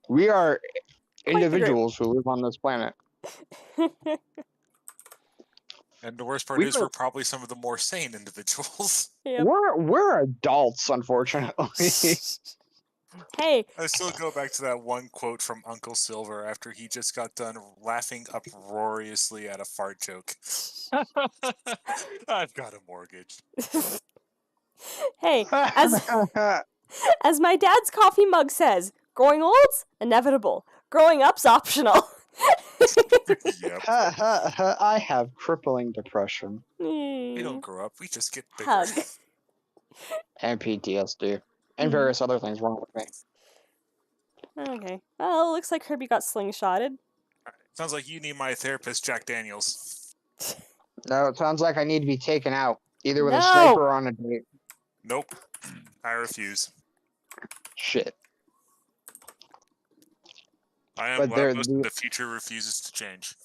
We are the individuals who live on this planet. And the worst part We is were- we're probably some of the more sane individuals. Yep. We're adults, unfortunately. Hey, I still go back to that one quote from Uncle Silver after he just got done laughing uproariously at a fart joke. I've got a mortgage. hey, as my dad's coffee mug says, growing old's inevitable. Growing up's optional. Yep. I have crippling depression We don't grow up, we just get bigger. Hug. and PTSD and various other things wrong with me. Okay. Well, it looks like Herbie got slingshotted. Sounds like you need my therapist, Jack Daniels. No, it sounds like I need to be taken out, either with a No! sniper or on a date. Nope. I refuse. Shit. I am But glad most of the future refuses to change.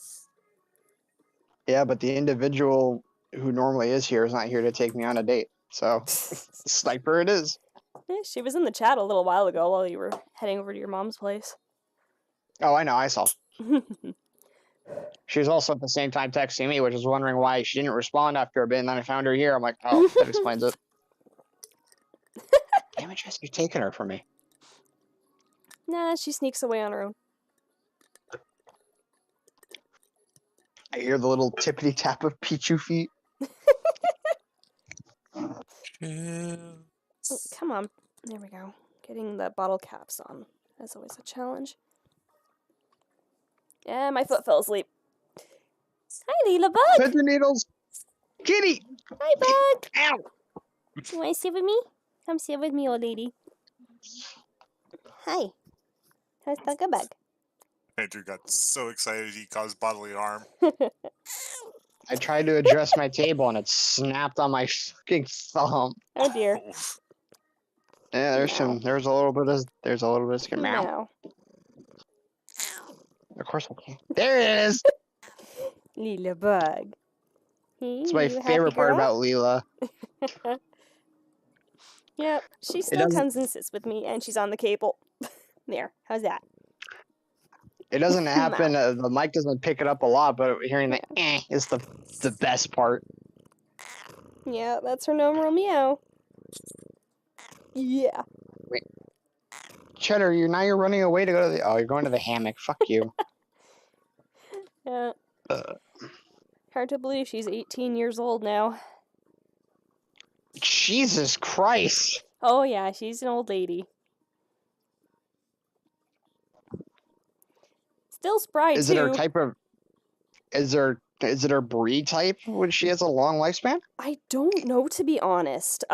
Yeah, but the individual who normally is here is not here to take me on a date. So, sniper it is. Yeah, she was in the chat a little while ago while you were heading over to your mom's place. Oh, I know, I saw. She was also at the same time texting me, which is wondering why she didn't respond after a bit, and then I found her here. I'm like, oh, that explains it. Damn it, Jess, you're taking her from me. Nah, she sneaks away on her own. I hear the little tippity tap of Pichu feet. Oh, come on. There we go. Getting the bottle caps on. That's always a challenge. Yeah, my foot fell asleep. Hi, Leela Bug. Pins and needles. Kitty. Hi, Bug. Ow. You want to sit with me? Come sit with me, old lady. Hi. How's Bugga Bug? Andrew got so excited he caused bodily harm. I tried to adjust my table and it snapped on my fucking thumb. Oh dear. Yeah, there's a little bit of skin. Meow. Meow. Of course I can. There it is. Leela Bug. Hey, It's my you a happy favorite part girl? about Leela. Yep, she still doesn't- comes and sits with me, and she's on the cable. There, how's that? It doesn't happen. The mic doesn't pick it up a lot, but hearing the is the best part. Yeah, that's her normal meow. Yeah. Cheddar, you're running away to go to the. Oh, you're going to the hammock. Fuck you. Yeah. Hard to believe she's 18 years old now. Jesus Christ. Oh yeah, she's an old lady. Still spry Is too. it her type of? Is it her breed type when she has a long lifespan? I don't know, to be honest.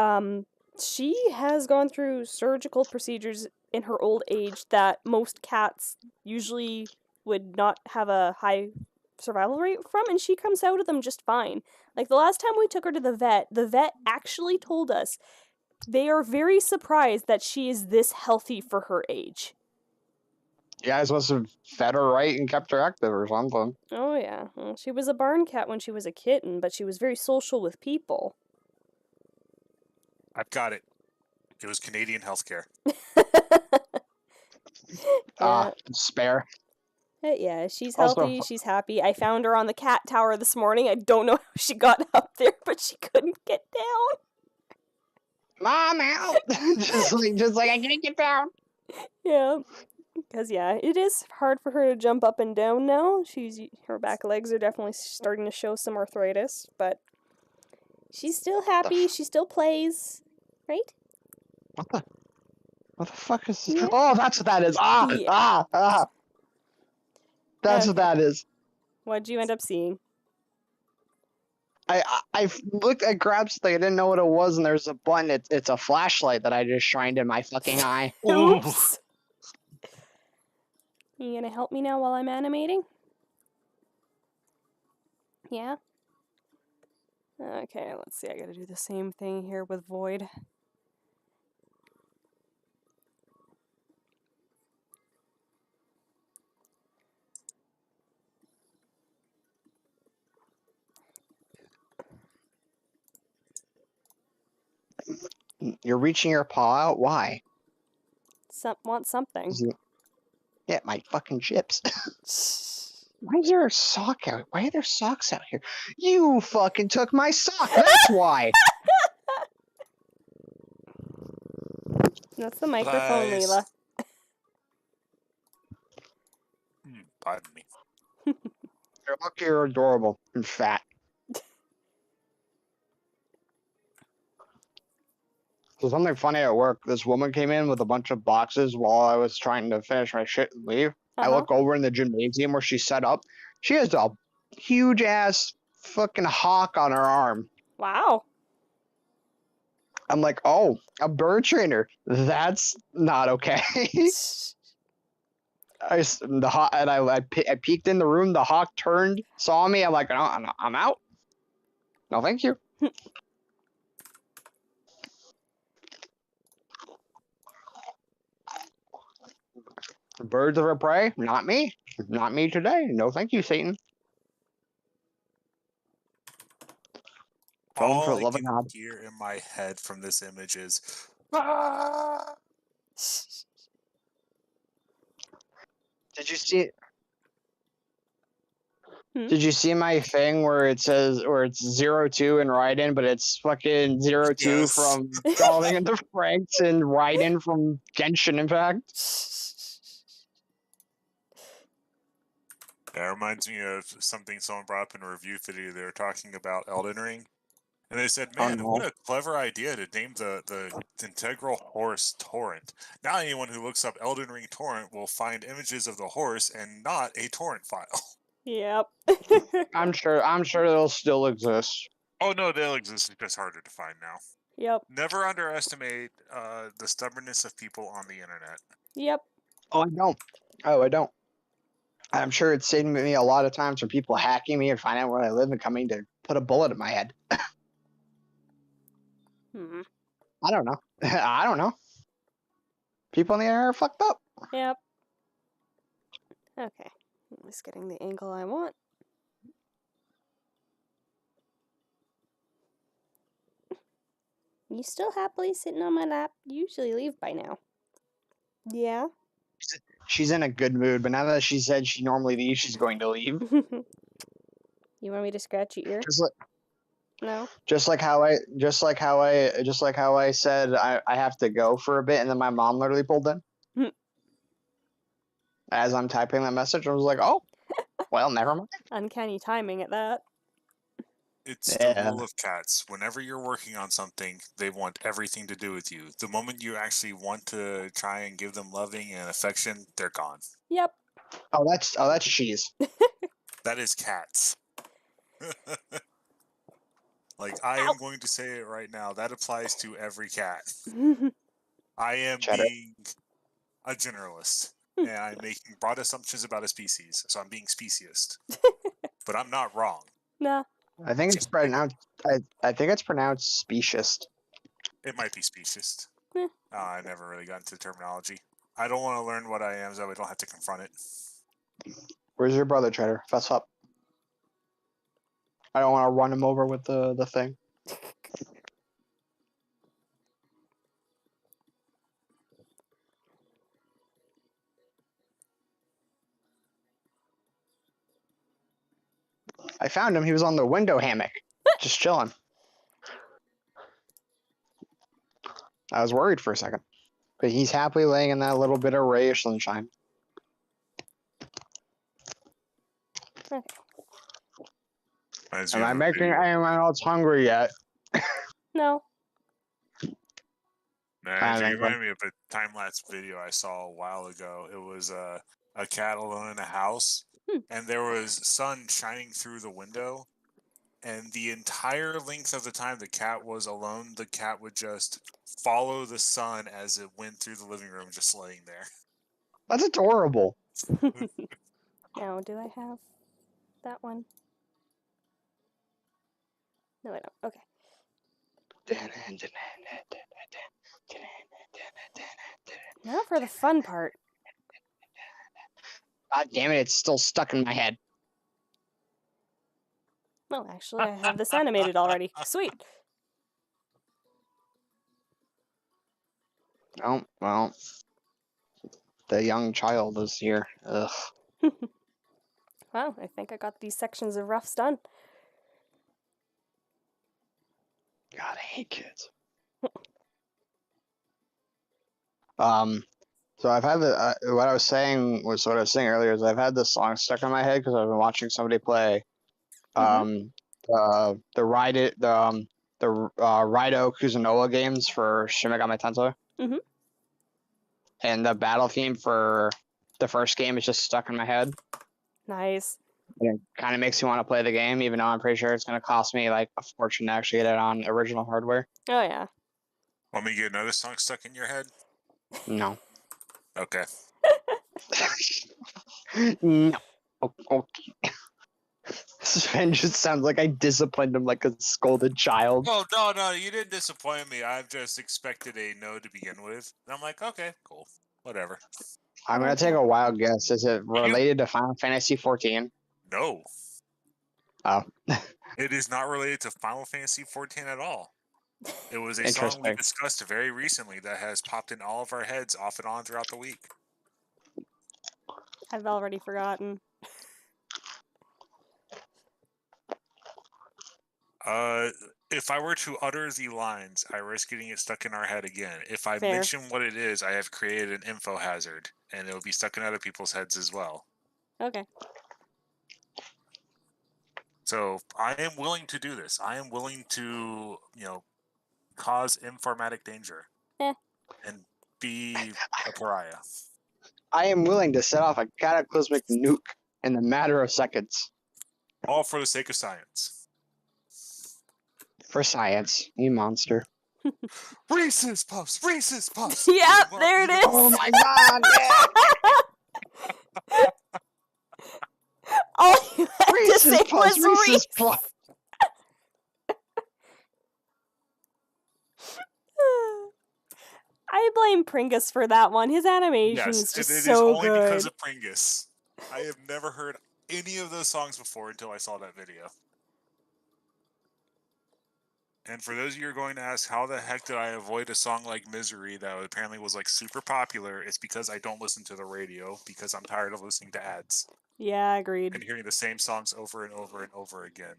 She has gone through surgical procedures in her old age that most cats usually would not have a high survival rate from, and she comes out of them just fine. Like, the last time we took her to the vet actually told us they are very surprised that she is this healthy for her age. You guys must have fed her right and kept her active or something. Oh yeah, well, she was a barn cat when she was a kitten, but she was very social with people. I've got it. It was Canadian healthcare. Spare. Yeah, she's Also- healthy, she's happy. I found her on the cat tower this morning. I don't know how she got up there, but she couldn't get down. Mom, help! just like I can't get down. Yeah, because yeah, it is hard for her to jump up and down now. Her back legs are definitely starting to show some arthritis, but she's still happy. She still plays, right? What the fuck is this? Yeah. Oh, that's what that is. Yeah. That's what Okay. that is. What'd you end up seeing? I looked, I grabbed something, I didn't know what it was, and there's a button. It's a flashlight that I just shined in my fucking eye. Oops. You gonna help me now while I'm animating? Yeah? Okay, let's see. I gotta do the same thing here with Void. You're reaching your paw out. Why? Want something. Yeah, my fucking chips. Why is there a sock out? Why are there socks out here? You fucking took my sock. That's why. That's the microphone, Lies. Leela. Pardon me. You're lucky you're adorable and fat. So something funny at work. This woman came in with a bunch of boxes while I was trying to finish my shit and leave. I look over in the gymnasium where she's set up. She has a huge ass fucking hawk on her arm. Wow. I'm like, oh, a bird trainer. That's not okay. I peeked in the room. The hawk turned, saw me. I'm like, no, I'm out. No, thank you. Birds of a prey, not me. Not me today. No, thank you, Satan. Phone All for I loving can God. hear in my head from this image is, "Ah!" Did you see? Hmm? Did you see my thing where it says, where it's 02 and Raiden, but it's fucking 02 Yes. from Calling in the Franks and Raiden from Genshin Impact? That reminds me of something someone brought up in a review video. They were talking about Elden Ring. And they said, Oh, man, no. what a clever idea to name the integral horse torrent. Now anyone who looks up Elden Ring torrent will find images of the horse and not a torrent file. Yep. I'm sure they'll still exist. Oh no, they'll exist. It's just harder to find now. Yep. Never underestimate the stubbornness of people on the internet. Yep. Oh, I don't. Oh, I don't. I'm sure it's saved me a lot of times from people hacking me and finding out where I live and coming to put a bullet in my head. Hmm. I don't know. I don't know. People on the internet are fucked up. Yep. Okay. I'm just getting the angle I want. You still happily sitting on my lap? You usually leave by now. Yeah? She's in a good mood, but now that she said she normally leaves, she's going to leave. You want me to scratch your ear? No? Just like how I said I have to go for a bit, and then my mom literally pulled in. Hmm. As I'm typing that message, I was like, "Oh, well, never mind." Uncanny timing at that. It's the Yeah. rule of cats. Whenever you're working on something, they want everything to do with you. The moment you actually want to try and give them loving and affection, they're gone. Yep. Oh, that's cheese. That is cats. Like, I am going to say it right now. That applies to every cat. I am Cheddar. being a generalist, and I'm making broad assumptions about a species, so I'm being speciest. But I'm not wrong. Nah. I think it's pronounced. I think it's pronounced speciest. It might be speciest. Eh. I never really got into terminology. I don't want to learn what I am, so I don't have to confront it. Where's your brother, Cheddar? Fess up. I don't want to run him over with the thing. I found him. He was on the window hammock, just chilling. I was worried for a second, but he's happily laying in that little bit of ray of sunshine. Okay. Am I making anyone else hungry yet? No. Nah, you reminded me of a time-lapse video I saw a while ago. It was a cat alone in a house, and there was sun shining through the window, and the entire length of the time the cat was alone, the cat would just follow the sun as it went through the living room, just laying there. That's adorable. Now, do I have that one? No, I don't. Okay. Now for the fun part. God damn it, it's still stuck in my head. No, actually, I have this animated already. Sweet. Oh, well. The young child is here. Ugh. Wow, I think I got these sections of roughs done. God, I hate kids. So I've had what I was saying earlier is I've had this song stuck in my head because I've been watching somebody play, the Raido Kuzunoa games for Shin Megami Tensei. Mhm. And the battle theme for the first game is just stuck in my head. Nice. And it kind of makes me want to play the game, even though I'm pretty sure it's going to cost me like a fortune to actually get it on original hardware. Oh, yeah. Want me to get another song stuck in your head? No. Okay. No. Okay. Sven just sounds like I disciplined him like a scolded child. Oh, no, you didn't disappoint me. I've just expected a no to begin with. And I'm like, okay, cool. Whatever. I'm going to take a wild guess. Is it related to Final Fantasy 14? No. Oh. It is not related to Final Fantasy 14 at all. It was a song we Interesting. discussed very recently that has popped in all of our heads off and on throughout the week. I've already forgotten. If I were to utter the lines, I risk getting it stuck in our head again. If I Fair. mention what it is, I have created an info hazard, and it'll be stuck in other people's heads as well. Okay. So I am willing to do this. I am willing to, cause informatic danger and be a pariah. I am willing to set off a cataclysmic nuke. in a matter of seconds. All for the sake of science. For science, you monster. Reese's Puffs! Reese's Puffs! Yep, We love there it you. is. Oh my god, yeah! All you had to Reese's say Puffs, was Reese's Reese. Puffs. I blame Pringus for that one. His animation is Yes, just it is so only good. because of Pringus. I have never heard any of those songs before until I saw that video. And for those of you who are going to ask, how the heck did I avoid a song like Misery that apparently was like super popular? It's because I don't listen to the radio because I'm tired of listening to ads Yeah, agreed. and hearing the same songs over and over and over again.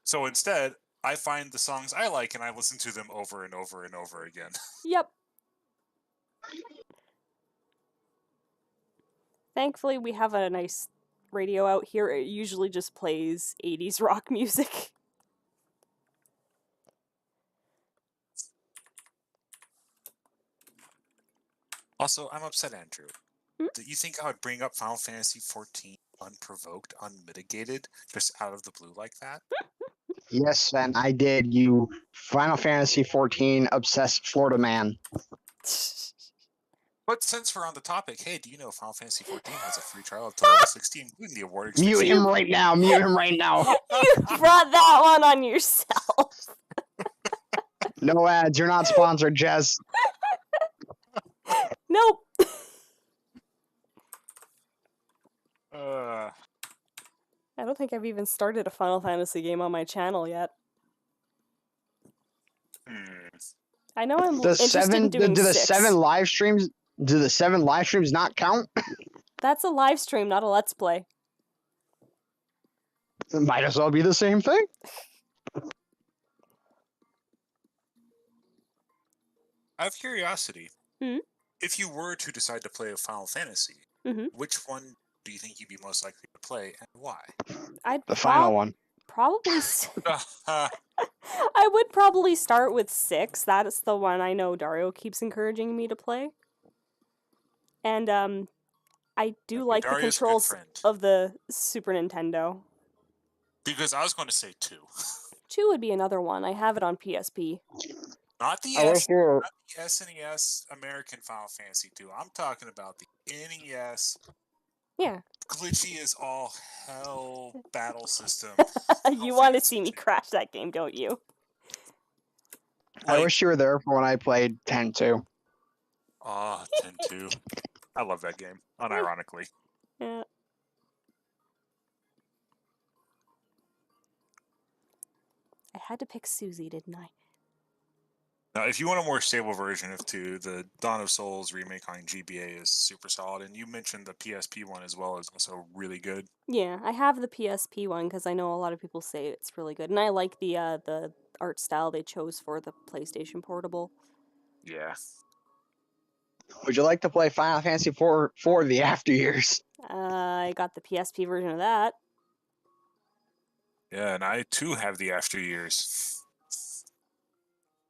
So instead, I find the songs I like and I listen to them over and over and over again. Yep. Thankfully, we have a nice radio out here. It usually just plays 80s rock music. Also, I'm upset, Andrew. Hmm? Do you think I would bring up Final Fantasy XIV unprovoked, unmitigated, just out of the blue like that? Yes, Sven, I did. You Final Fantasy 14 obsessed Florida man. But since we're on the topic, hey, do you know Final Fantasy XIV has a free trial up to level 16, including the award Mute expansion? him right now. Mute him right now. You brought that one on yourself. No ads. You're not sponsored, Jess. Nope. I don't think I've even started a Final Fantasy game on my channel yet. I know I'm interested in doing do the 6. 7 live streams? Do the 7 live streams not count? That's a live stream, not a let's play. It might as well be the same thing. Out of curiosity, Hmm? if you were to decide to play a Final Fantasy, Mhm. which one do you think you'd be most likely to play, and why? I'd The final one. probably. I would probably start with 6. That is the one I know Dario keeps encouraging me to play. And I do Okay, like the Dario's a good controls friend. of the Super Nintendo. Because I was going to say 2. 2 would be another one. I have it on PSP. Not the I wish you were. not the SNES American Final Fantasy 2. I'm talking about the NES Yeah. glitchy as all hell battle system. You want to see me crash that game, don't you? I wish you were there for when I played 10-2. Oh, 10-2. I love that game, unironically. Yeah. I had to pick Susie, didn't I? Now, if you want a more stable version of 2, the Dawn of Souls remake on GBA is super solid, and you mentioned the PSP one as well is also really good. Yeah, I have the PSP one because I know a lot of people say it's really good, and I like the art style they chose for the PlayStation Portable. Yeah. Would you like to play Final Fantasy 4 for the After Years? I got the PSP version of that. Yeah, and I too have the After Years.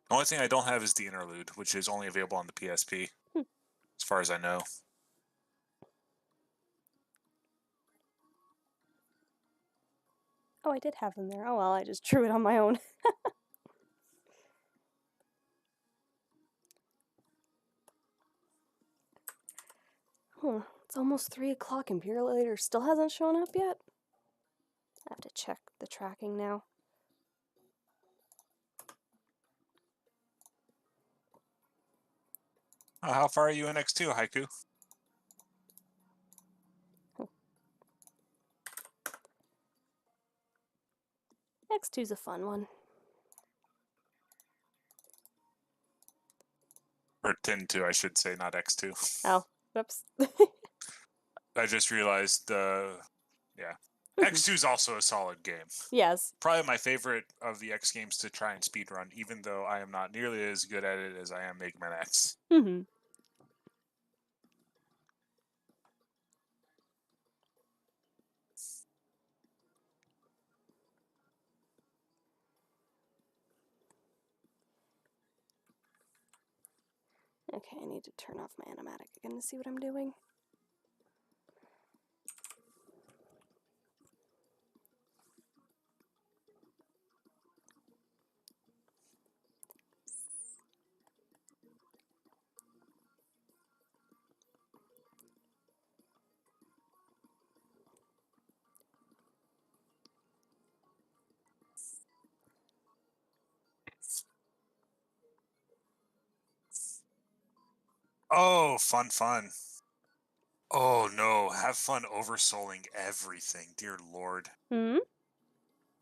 The only thing I don't have is the Interlude, which is only available on the PSP, as far as I know. Oh, I did have them there. Oh well, I just drew it on my own. It's almost 3 o'clock and Purelator still hasn't shown up yet? I have to check the tracking now. How far are you in X2, Haiku? X2's a fun one. Or 10-2, I should say, not X2. Oh, whoops. I just realized, yeah. X2 is also a solid game. Yes. Probably my favorite of the X games to try and speedrun, even though I am not nearly as good at it as I am Mega Man X. Mm-hmm. Okay, I need to turn off my animatic again to see what I'm doing. Oh, fun, fun. Oh no, have fun oversouling everything, dear lord. Hmm?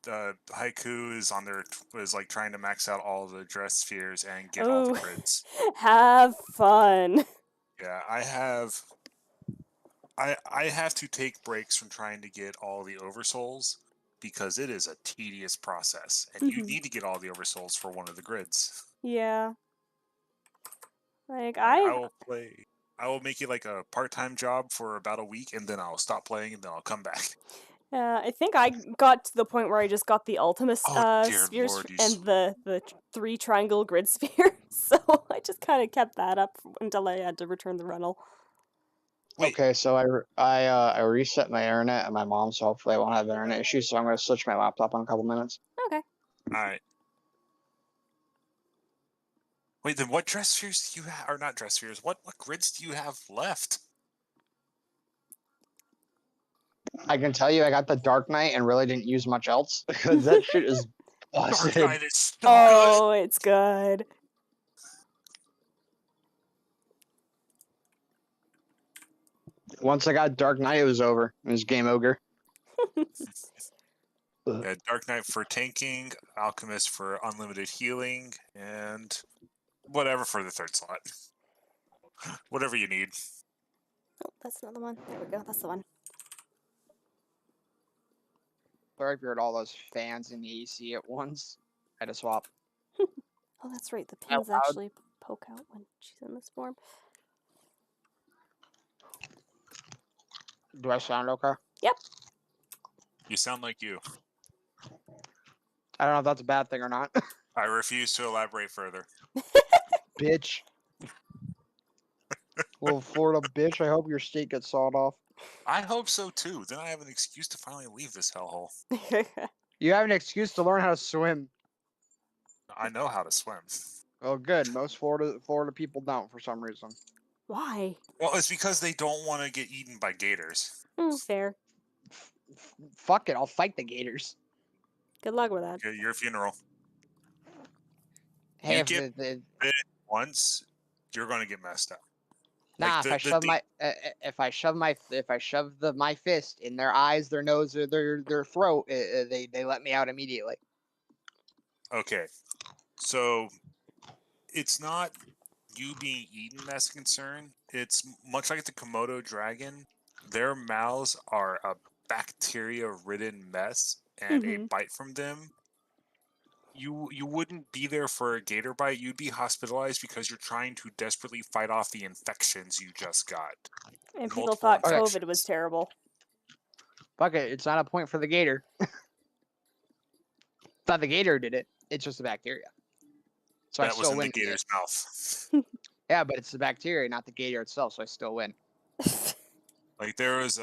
Haiku is on there was like trying to max out all the dress spheres and get all the Oh, grids. have fun. Yeah, I have to take breaks from trying to get all the oversouls because it is a tedious process, and you need to get all the oversouls for one of the grids. Yeah. Like, Like I I will make it like a part-time job for about a week, and then I'll stop playing, and then I'll come back. I think I got to the point where I just got the Ultimus Oh dear spheres lord, you and the 3 triangle grid sphere, so I just kind of kept that up until I had to return the rental. wait. Okay, so I reset my internet at my mom's, so hopefully I won't have internet issues. So I'm gonna switch my laptop in a couple minutes. Okay. All right. Wait, then what dress spheres do you have? Or not dress spheres? What grids do you have left? I can tell you, I got the Dark Knight and really didn't use much else because that shit is Dark busted. Knight is so good. Oh, it's good. Once I got Dark Knight, it was over. It was game over. Yeah, Dark Knight for tanking, Alchemist for unlimited healing, and whatever for the third slot. Whatever you need. Oh, that's another one. There we go. That's the one. Sorry if you heard all those fans in the AC at once. I had to swap. Oh, that's right. The pins loud? actually poke out when she's in this form. Do I sound okay? Yep. You sound like you. I don't know if that's a bad thing or not. I refuse to elaborate further. Bitch. Little Florida bitch. I hope your state gets sawed off. I hope so too. Then I have an excuse to finally leave this hellhole. You have an excuse to learn how to swim. I know how to swim. Oh, good. Most Florida people don't for some reason. Why? Well, it's because they don't want to get eaten by gators. Fair. Fuck it. I'll fight the gators. Good luck with that. Okay, your funeral. Hey, You if get the bit once, you're going to get messed up. nah, Like if I shove my my fist in their eyes, their nose, or their throat, they let me out immediately. Okay, so it's not you being eaten that's a concern. It's much like the Komodo dragon. Their mouths are a bacteria-ridden mess, and a bite from them, you wouldn't be there for a gator bite. You'd be hospitalized because you're trying to desperately fight off the infections you just got. And people Multiple thought infections. COVID was terrible. Fuck it. It's not a point for the gator. It's not the gator who did it. It's just the bacteria. So I That was still in win. the gator's mouth. Yeah, but it's the bacteria, not the gator itself. So I still win. Like there was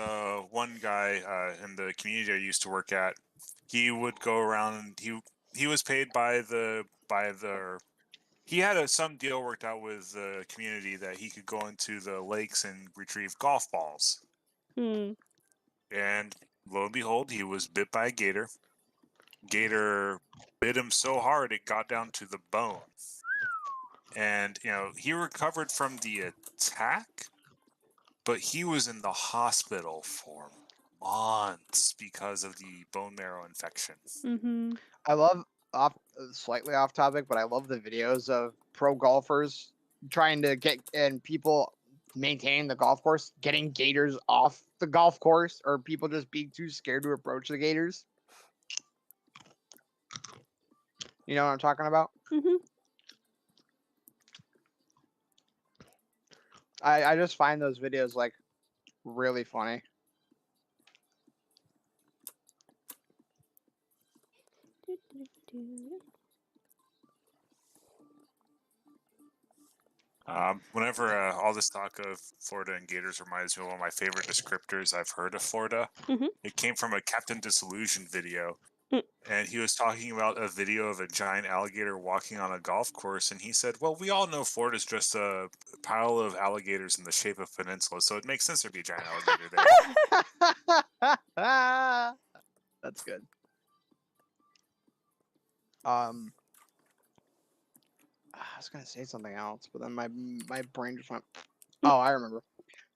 one guy in the community I used to work at. He would go around. He was paid by the he had some deal worked out with the community that he could go into the lakes and retrieve golf balls. And lo and behold, he was bit by a gator. Gator bit him so hard it got down to the bone. And he recovered from the attack, but he was in the hospital for months because of the bone marrow infection. I love slightly off topic, but I love the videos of pro golfers trying to get and people maintaining the golf course, getting gators off the golf course, or people just being too scared to approach the gators. You know what I'm talking about? I just find those videos like really funny. Whenever all this talk of Florida and gators reminds me of one of my favorite descriptors I've heard of Florida. It came from a Captain Disillusion video. And he was talking about a video of a giant alligator walking on a golf course, and he said, well, we all know Florida's just a pile of alligators in the shape of peninsula, so it makes sense there'd be a giant alligator there. That's good. I was gonna say something else, but then my brain just went. Oh, I remember.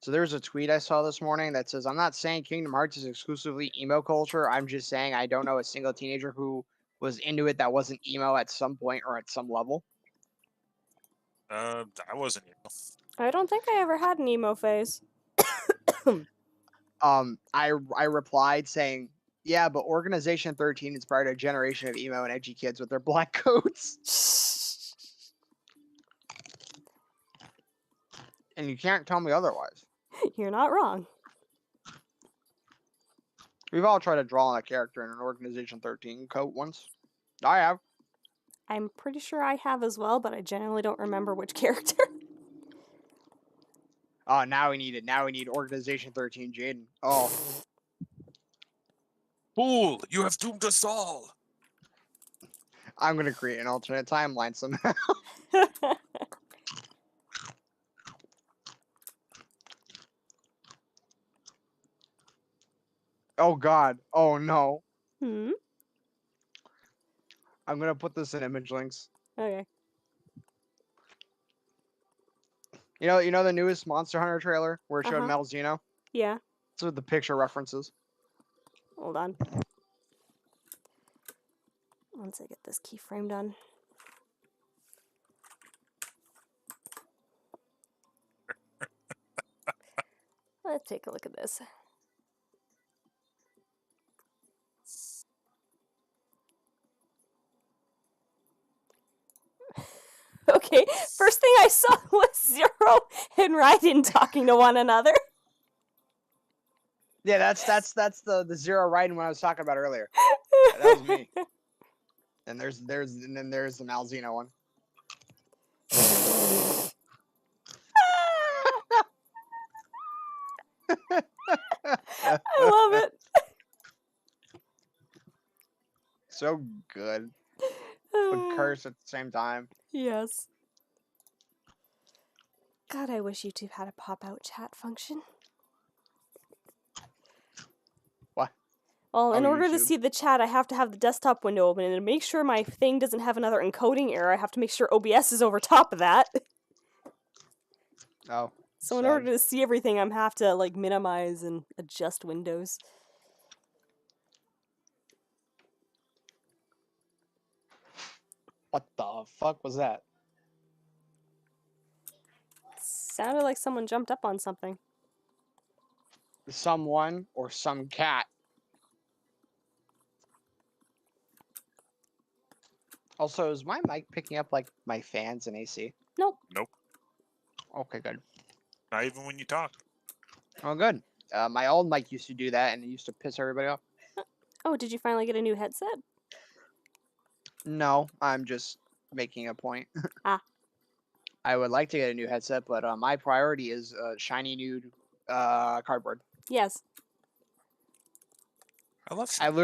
So there's a tweet I saw this morning that says, "I'm not saying Kingdom Hearts is exclusively emo culture. I'm just saying I don't know a single teenager who was into it that wasn't emo at some point or at some level." I wasn't. I don't think I ever had an emo phase. I replied saying, "Yeah, but Organization 13 inspired a generation of emo and edgy kids with their black coats, and you can't tell me otherwise." You're not wrong. We've all tried to draw on a character in an Organization 13 coat once. I have. I'm pretty sure I have as well, but I generally don't remember which character. Oh, now we need it. Now we need Organization 13 Jaden. Oh, Fool! You have doomed us all. I'm gonna create an alternate timeline somehow. Oh God. Oh no. Hmm? I'm gonna put this in image links. Okay. You know the newest Monster Hunter trailer where it showed Uh-huh. Malzeno? Yeah. That's what the picture references. Hold on. Once I get this keyframe done. Let's take a look at this. Okay, first thing I saw was Zero and Raiden talking to one another. Yeah, that's the Zero Raiden one I was talking about earlier. That was me. And then there's the Malzeno one. I love it. So good. But curse at the same time. Yes. God, I wish YouTube had a pop-out chat function. What? Well, in Oh, order to YouTube. see the chat, I have to have the desktop window open, and to make sure my thing doesn't have another encoding error, I have to make sure OBS is over top of that. Oh. So in sad. order to see everything, I'm have to like minimize and adjust windows. What the fuck was that? Sounded like someone jumped up on something. Someone or some cat. Also, is my mic picking up like my fans and AC? Nope. Nope. Okay, good. Not even when you talk. Oh, good. My old mic used to do that, and it used to piss everybody off. Oh, did you finally get a new headset? No, I'm just making a point. Ah. I would like to get a new headset, but my priority is shiny new cardboard. Yes. I love. I've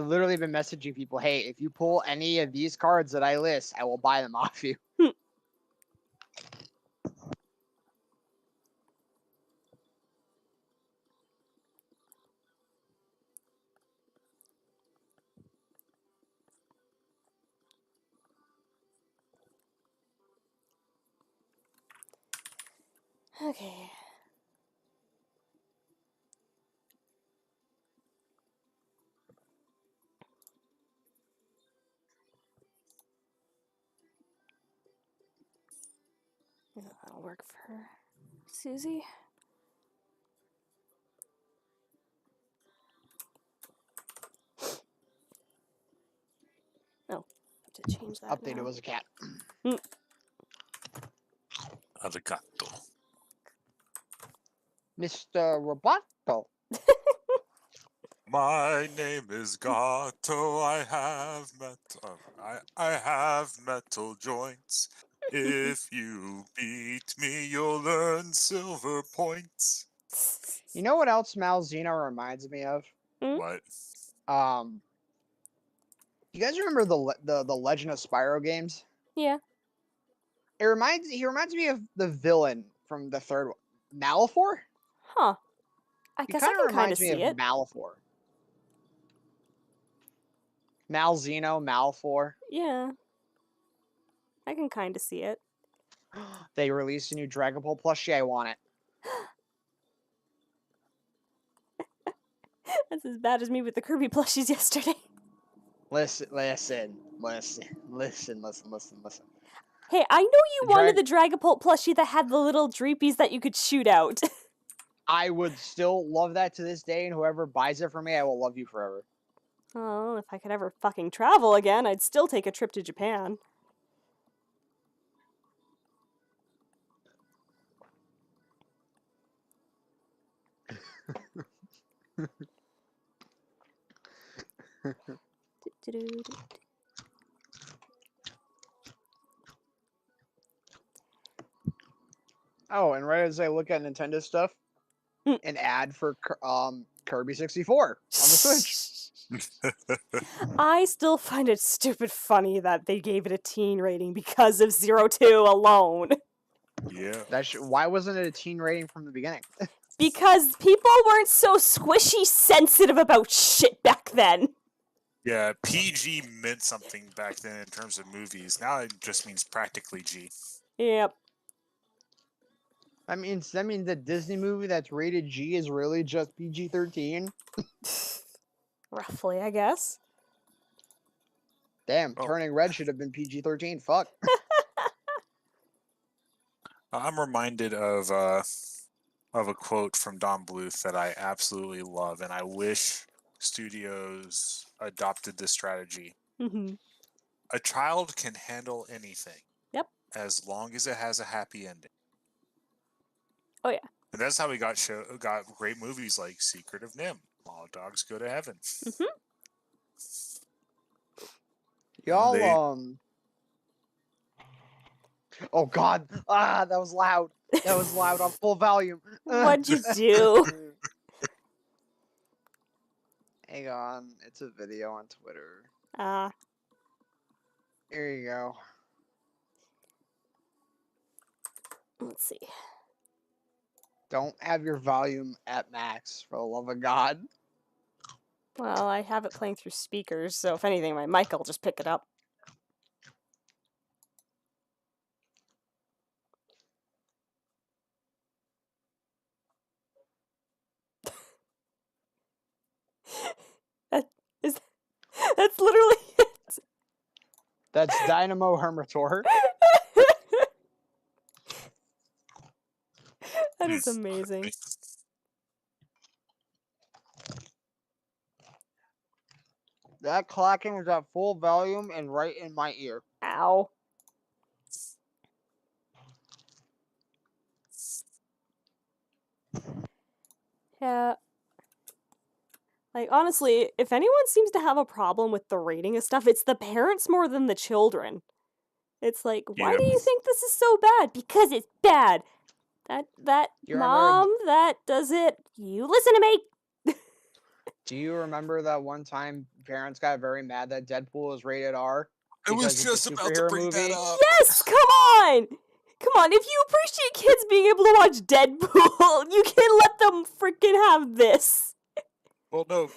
literally been messaging people, hey, if you pull any of these cards that I list, I will buy them off you. Okay. Yeah, that'll work for Susie. Oh, have to change that Updated now. was a cat. Arigato. Mr. Roboto. My name is Gato. I have metal joints. If you beat me, you'll earn silver points. You know what else Malzeno reminds me of? What? You guys remember the Legend of Spyro games? Yeah. He reminds me of the villain from the third one, Malifor. Huh. I He guess I kind of can kind reminds of me see of it. Malifor. Malzeno, Malifor. Yeah. I can kind of see it. They released a new Dragon Ball plushie. I want it. That's as bad as me with the Kirby plushies yesterday. Listen. Hey, I know you The wanted the Dragapult plushie that had the little dreepies that you could shoot out. I would still love that to this day, and whoever buys it for me, I will love you forever. Oh, if I could ever fucking travel again, I'd still take a trip to Japan. Oh, and right as I look at Nintendo stuff, Hmm. an ad for Kirby 64 on the Switch. I still find it stupid funny that they gave it a teen rating because of 02 alone. Yeah. Why wasn't it a teen rating from the beginning? Because people weren't so squishy sensitive about shit back then. Yeah, PG meant something back then in terms of movies. Now it just means practically G. Yep. That means the Disney movie that's rated G is really just PG-13. Roughly, I guess. Damn, Oh. Turning Red should have been PG-13. Fuck. I'm reminded of a quote from Don Bluth that I absolutely love, and I wish studios adopted this strategy. Mm-hmm. A child can handle anything. Yep. As long as it has a happy ending. Oh yeah. And that's how we got great movies like Secret of Nim, All Dogs Go to Heaven. Mm-hmm. Y'all, Oh God! Ah, that was loud. That was loud on full volume. What'd you do? Hang on, it's a video on Twitter. Here you go. Let's see. Don't have your volume at max, for the love of God. Well, I have it playing through speakers, so if anything, my mic will just pick it up. That's literally it. That's Dynamo Hermitor. That is amazing. That clacking was at full volume and right in my ear. Ow. Yeah. Like, honestly, if anyone seems to have a problem with the rating of stuff, it's the parents more than the children. It's like, why do you think this is so bad? Because it's bad. Mom, that does it. You listen to me. Do you remember that one time parents got very mad that Deadpool was rated R? I was just about to bring that up. Yes, come on! Come on, if you appreciate kids being able to watch Deadpool, you can let them freaking have this. Well, no,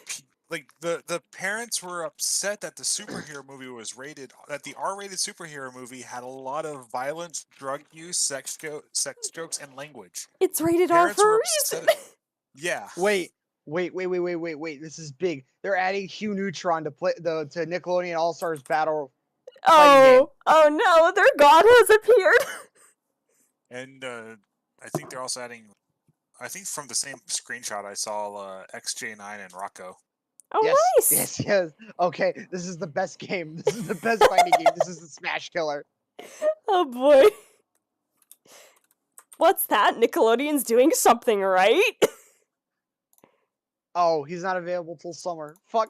like the parents were upset that the superhero movie was rated, that the R-rated superhero movie had a lot of violence, drug use, sex jokes, and language. It's rated R for a reason. Yeah. Wait. This is big. They're adding Hugh Neutron to to Nickelodeon All Stars Battle. Oh no, their god has appeared. And I think they're also adding. I think from the same screenshot I saw XJ9 and Rocco. Oh, yes, nice! Yes. Okay, this is the best game. This is the best fighting game. This is the Smash Killer. Oh boy. What's that? Nickelodeon's doing something right? Oh, he's not available till summer. Fuck.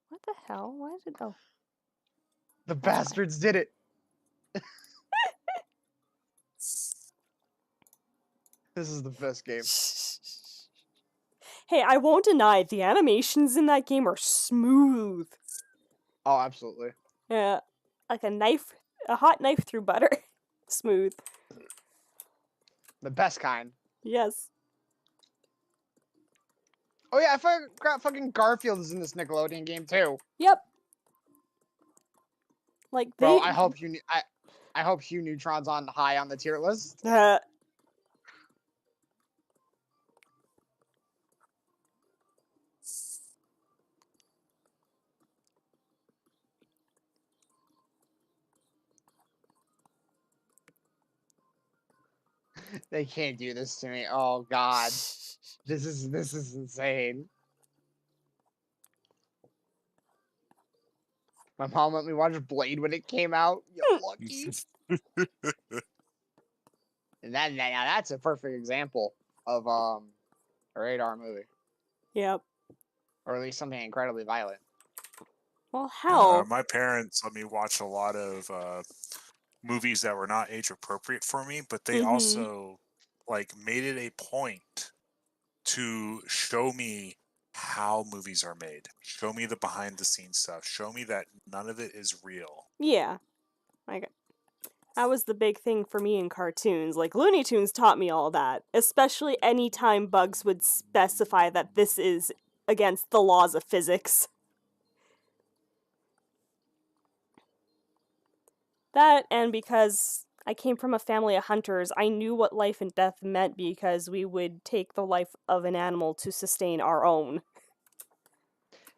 What the hell? Why did it... Oh. The bastards did it. This is the best game. Hey, I won't deny the animations in that game are smooth. Oh, absolutely. Yeah, like a hot knife through butter. Smooth. The best kind. Yes. Oh yeah, I forgot fucking Garfield is in this Nickelodeon game too. Yep. Like Bro, I hope you I hope Hugh Neutron's on high on the tier list. They can't do this to me. Oh God, this is insane. My mom let me watch Blade when it came out. You lucky. And now that's a perfect example of a radar movie, Yep. or at least something incredibly violent. Well, hell. My parents let me watch a lot of movies that were not age appropriate for me, but they Mhm. also like made it a point to show me how movies are made. Show me the behind the scenes stuff. Show me that none of it is real. Yeah. Like, that was the big thing for me in cartoons. Like, Looney Tunes taught me all that. Especially anytime Bugs would specify that this is against the laws of physics. That, and because I came from a family of hunters, I knew what life and death meant because we would take the life of an animal to sustain our own.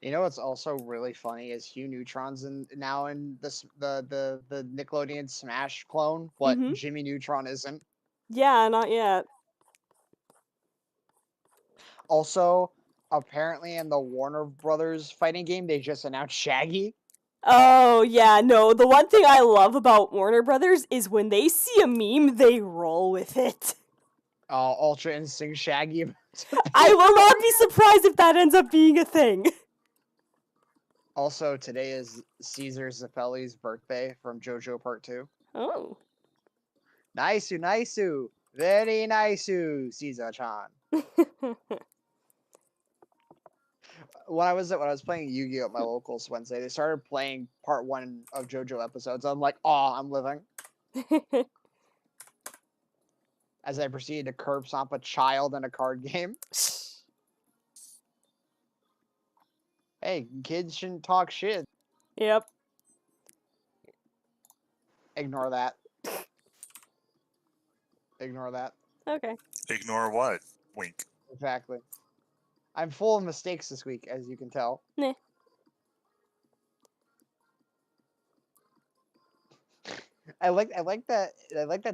You know what's also really funny is Hugh Neutron's now in this the Nickelodeon Smash clone, but Mhm. Jimmy Neutron isn't. Yeah, not yet. Also, apparently in the Warner Brothers fighting game, they just announced Shaggy. Oh, yeah, no. The one thing I love about Warner Brothers is when they see a meme, they roll with it. Ultra Instinct Shaggy. I will not be surprised if that ends up being a thing. Also, today is Caesar Zappelli's birthday from JoJo Part 2. Oh. Nice-u, very nice-u, Caesar-chan. When I was playing Yu-Gi-Oh at my locals Wednesday, they started playing part 1 of JoJo episodes. I'm like, oh, I'm living. As I proceeded to curb stomp a child in a card game. Hey, kids shouldn't talk shit. Yep. Ignore that. Ignore that. Okay. Ignore what? Wink. Exactly. I'm full of mistakes this week, as you can tell. Nah. I like that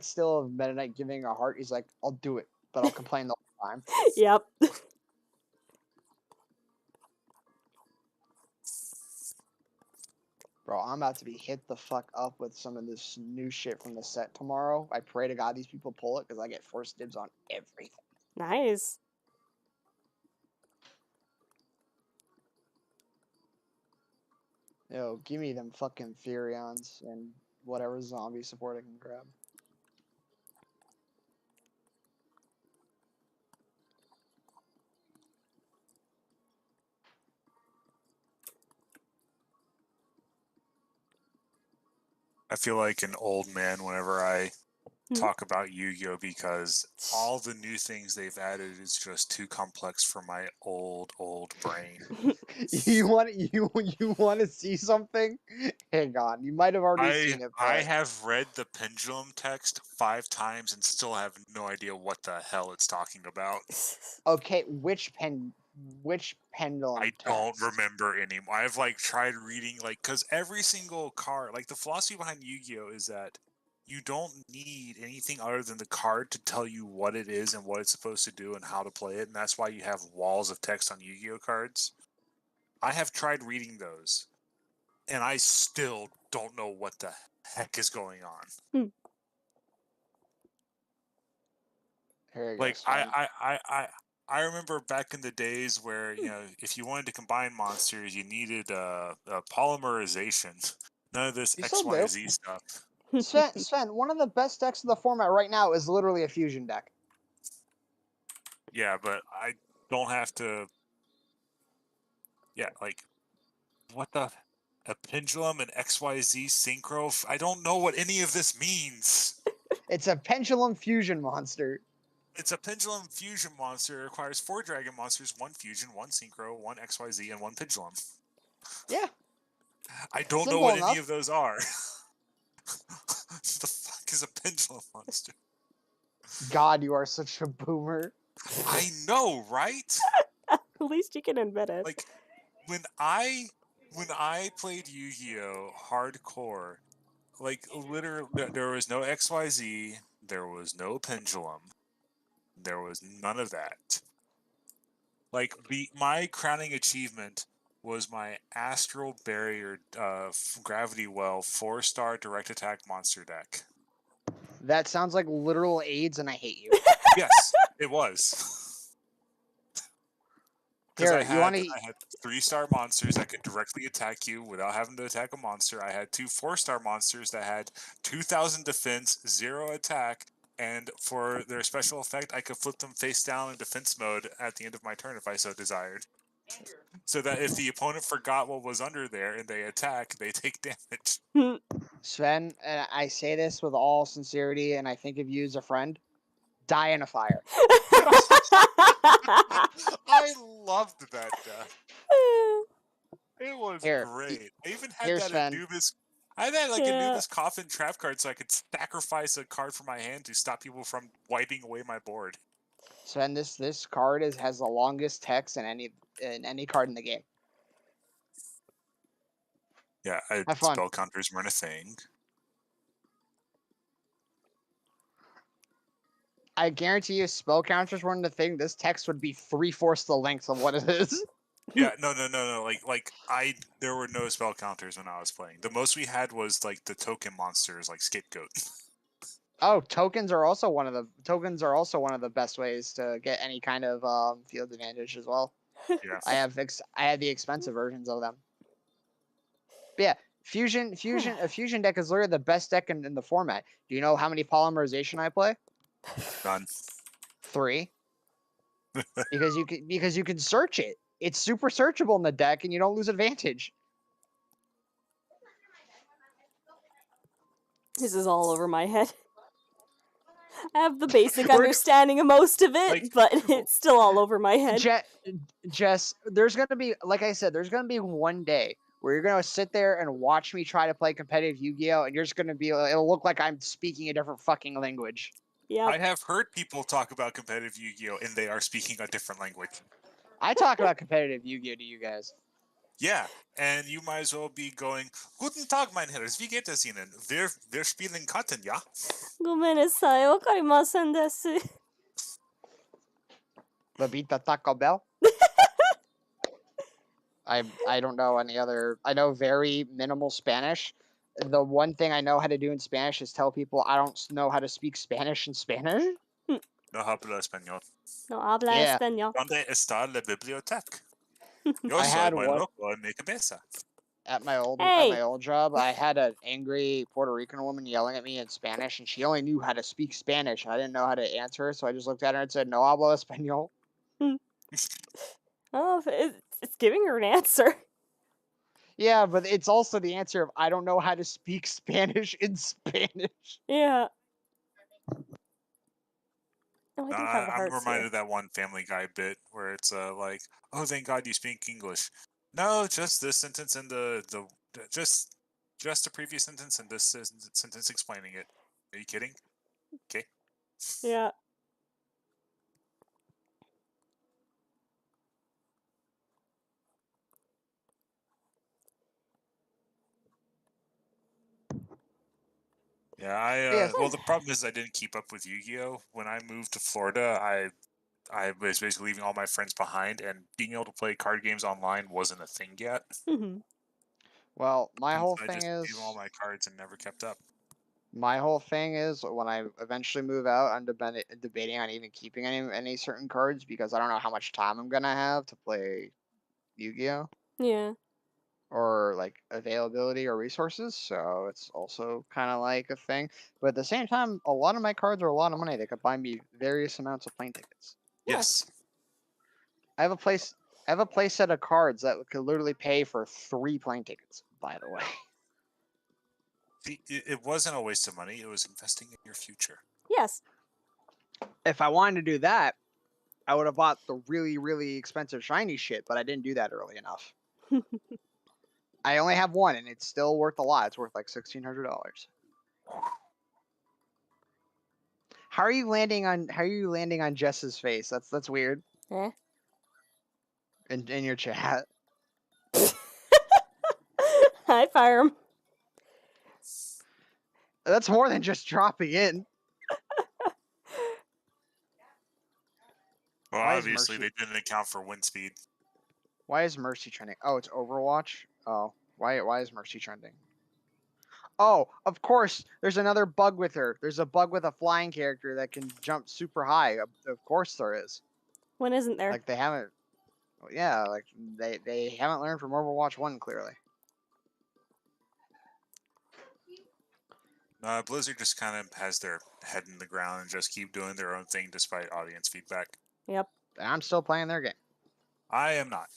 still of Meta Knight giving a heart. He's like, I'll do it, but I'll complain the whole time. Yep. Bro, I'm about to be hit the fuck up with some of this new shit from the set tomorrow. I pray to God these people pull it because I get first dibs on everything. Nice. Yo, give me them fucking Therions and whatever zombie support I can grab. I feel like an old man whenever I Hmm. talk about Yu-Gi-Oh because all the new things they've added is just too complex for my old brain. You want to see something? Hang on, you might have already seen it. I But have read the pendulum text 5 times and still have no idea what the hell it's talking about. okay, which pendulum? I don't text? remember anymore. I've like tried reading because every single card, like the philosophy behind Yu-Gi-Oh is that you don't need anything other than the card to tell you what it is and what it's supposed to do and how to play it, and that's why you have walls of text on Yu-Gi-Oh cards. I have tried reading those, and I still don't know what the heck is going on. Here you Like go, Sven. I remember back in the days where if you wanted to combine monsters, you needed a polymerization. None of this You still do. XYZ stuff. Sven, one of the best decks in the format right now is literally a fusion deck. Yeah, but I don't have to. Yeah, like what the a pendulum and XYZ synchro? I don't know what any of this means. It's a pendulum fusion monster. It's a pendulum fusion monster. It requires 4 dragon monsters, 1 fusion, 1 synchro, 1 XYZ, and 1 pendulum. Yeah. I don't know Simple what enough. any of those are. The fuck is a pendulum monster? God, you are such a boomer. I know, right? At least you can admit it. Like when I played Yu-Gi-Oh hardcore, like literally there was no XYZ, there was no pendulum, there was none of that. Like my crowning achievement was my Astral Barrier Gravity Well 4-star direct attack monster deck. That sounds like literal AIDS, and I hate you. Yes, it was. Because Here, I you want had to? 3-star monsters that could directly attack you without having to attack a monster. I had 2 4-star monsters that had 2,000 defense, 0 attack, and for their special effect, I could flip them face down in defense mode at the end of my turn if I so desired. So that if the opponent forgot what was under there and they attack, they take damage. Sven, and I say this with all sincerity, and I think of you as a friend. Die in a fire. I loved that death. It was Here, great. I even had here, that Sven. Anubis. I had like Yeah. Anubis coffin trap card, so I could sacrifice a card from my hand to stop people from wiping away my board. Sven, this card has the longest text in any card in the game. Yeah, Have fun. spell counters weren't a thing. I guarantee you, spell counters weren't the thing. This text would be 3/4 the length of what it is. Yeah, no. There were no spell counters when I was playing. The most we had was like the token monsters, like Scapegoat. Oh, tokens are also one of the best ways to get any kind of field advantage as well. Yeah. I have the expensive versions of them. But yeah, a fusion deck is literally the best deck in the format. Do you know how many polymerization I play? None. 3. because you can search it. It's super searchable in the deck, and you don't lose advantage. This is all over my head. I have the basic We're- understanding of most of it, Like- but it's still all over my head. Jess, there's gonna be, like I said, there's gonna be one day where you're gonna sit there and watch me try to play competitive Yu-Gi-Oh, and you're just gonna be, it'll look like I'm speaking a different fucking language. Yeah. I have heard people talk about competitive Yu-Gi-Oh, and they are speaking a different language. I talk about competitive Yu-Gi-Oh to you guys. Yeah, and you might as well be going, Guten Tag, mein Herrs, wie geht es Ihnen? Wir spielen Karten, ja? ごめんなさい、わかりませんです。 Babita Taco Bell. I don't know any other. I know very minimal Spanish. The one thing I know how to do in Spanish is tell people I don't know how to speak Spanish in Spanish. No hablo español. No habla Yeah. español. ¿Dónde está la biblioteca? Yo I soy had muy one- loco en mi cabeza. At my old Hey! job, I had an angry Puerto Rican woman yelling at me in Spanish, and she only knew how to speak Spanish. I didn't know how to answer her, so I just looked at her and said, "No hablo español." Oh, it's giving her an answer. Yeah, but it's also the answer of I don't know how to speak Spanish in Spanish. Yeah. Oh, I do No, have the I'm hearts reminded here. of that one Family Guy bit where it's like, oh, thank God you speak English. No, just this sentence and just the previous sentence and this sentence explaining it. Are you kidding? Okay. Yeah. Yeah, Yeah. well, the problem is I didn't keep up with Yu-Gi-Oh. When I moved to Florida, I was basically leaving all my friends behind, and being able to play card games online wasn't a thing yet. Hmm. Well, my whole I thing just is gave all my cards and never kept up. when I eventually move out, I'm debating on even keeping any certain cards because I don't know how much time I'm gonna have to play Yu-Gi-Oh, Yeah. or like availability or resources. So it's also kind of like a thing. But at the same time, a lot of my cards are a lot of money. They could buy me various amounts of plane tickets. Yes. I have a play set of cards that could literally pay for 3 plane tickets. By the way. See, it wasn't a waste of money. It was investing in your future. Yes. If I wanted to do that, I would have bought the really, really expensive shiny shit, but I didn't do that early enough. I only have one, and it's still worth a lot. It's worth like $1,600. How are you landing on Jess's face? That's weird. Eh? In your chat. I fire him. That's more than just dropping in. Well, Why is obviously Mercy- they didn't account for wind speed. Why is Mercy trending? Oh, it's Overwatch. Oh, why is Mercy trending? Oh, of course. There's another bug with her. There's a bug with a flying character that can jump super high. Of course there is. When isn't there? Like they haven't. Yeah, like they haven't learned from Overwatch 1 clearly. Blizzard just kind of has their head in the ground and just keep doing their own thing despite audience feedback. Yep. And I'm still playing their game. I am not.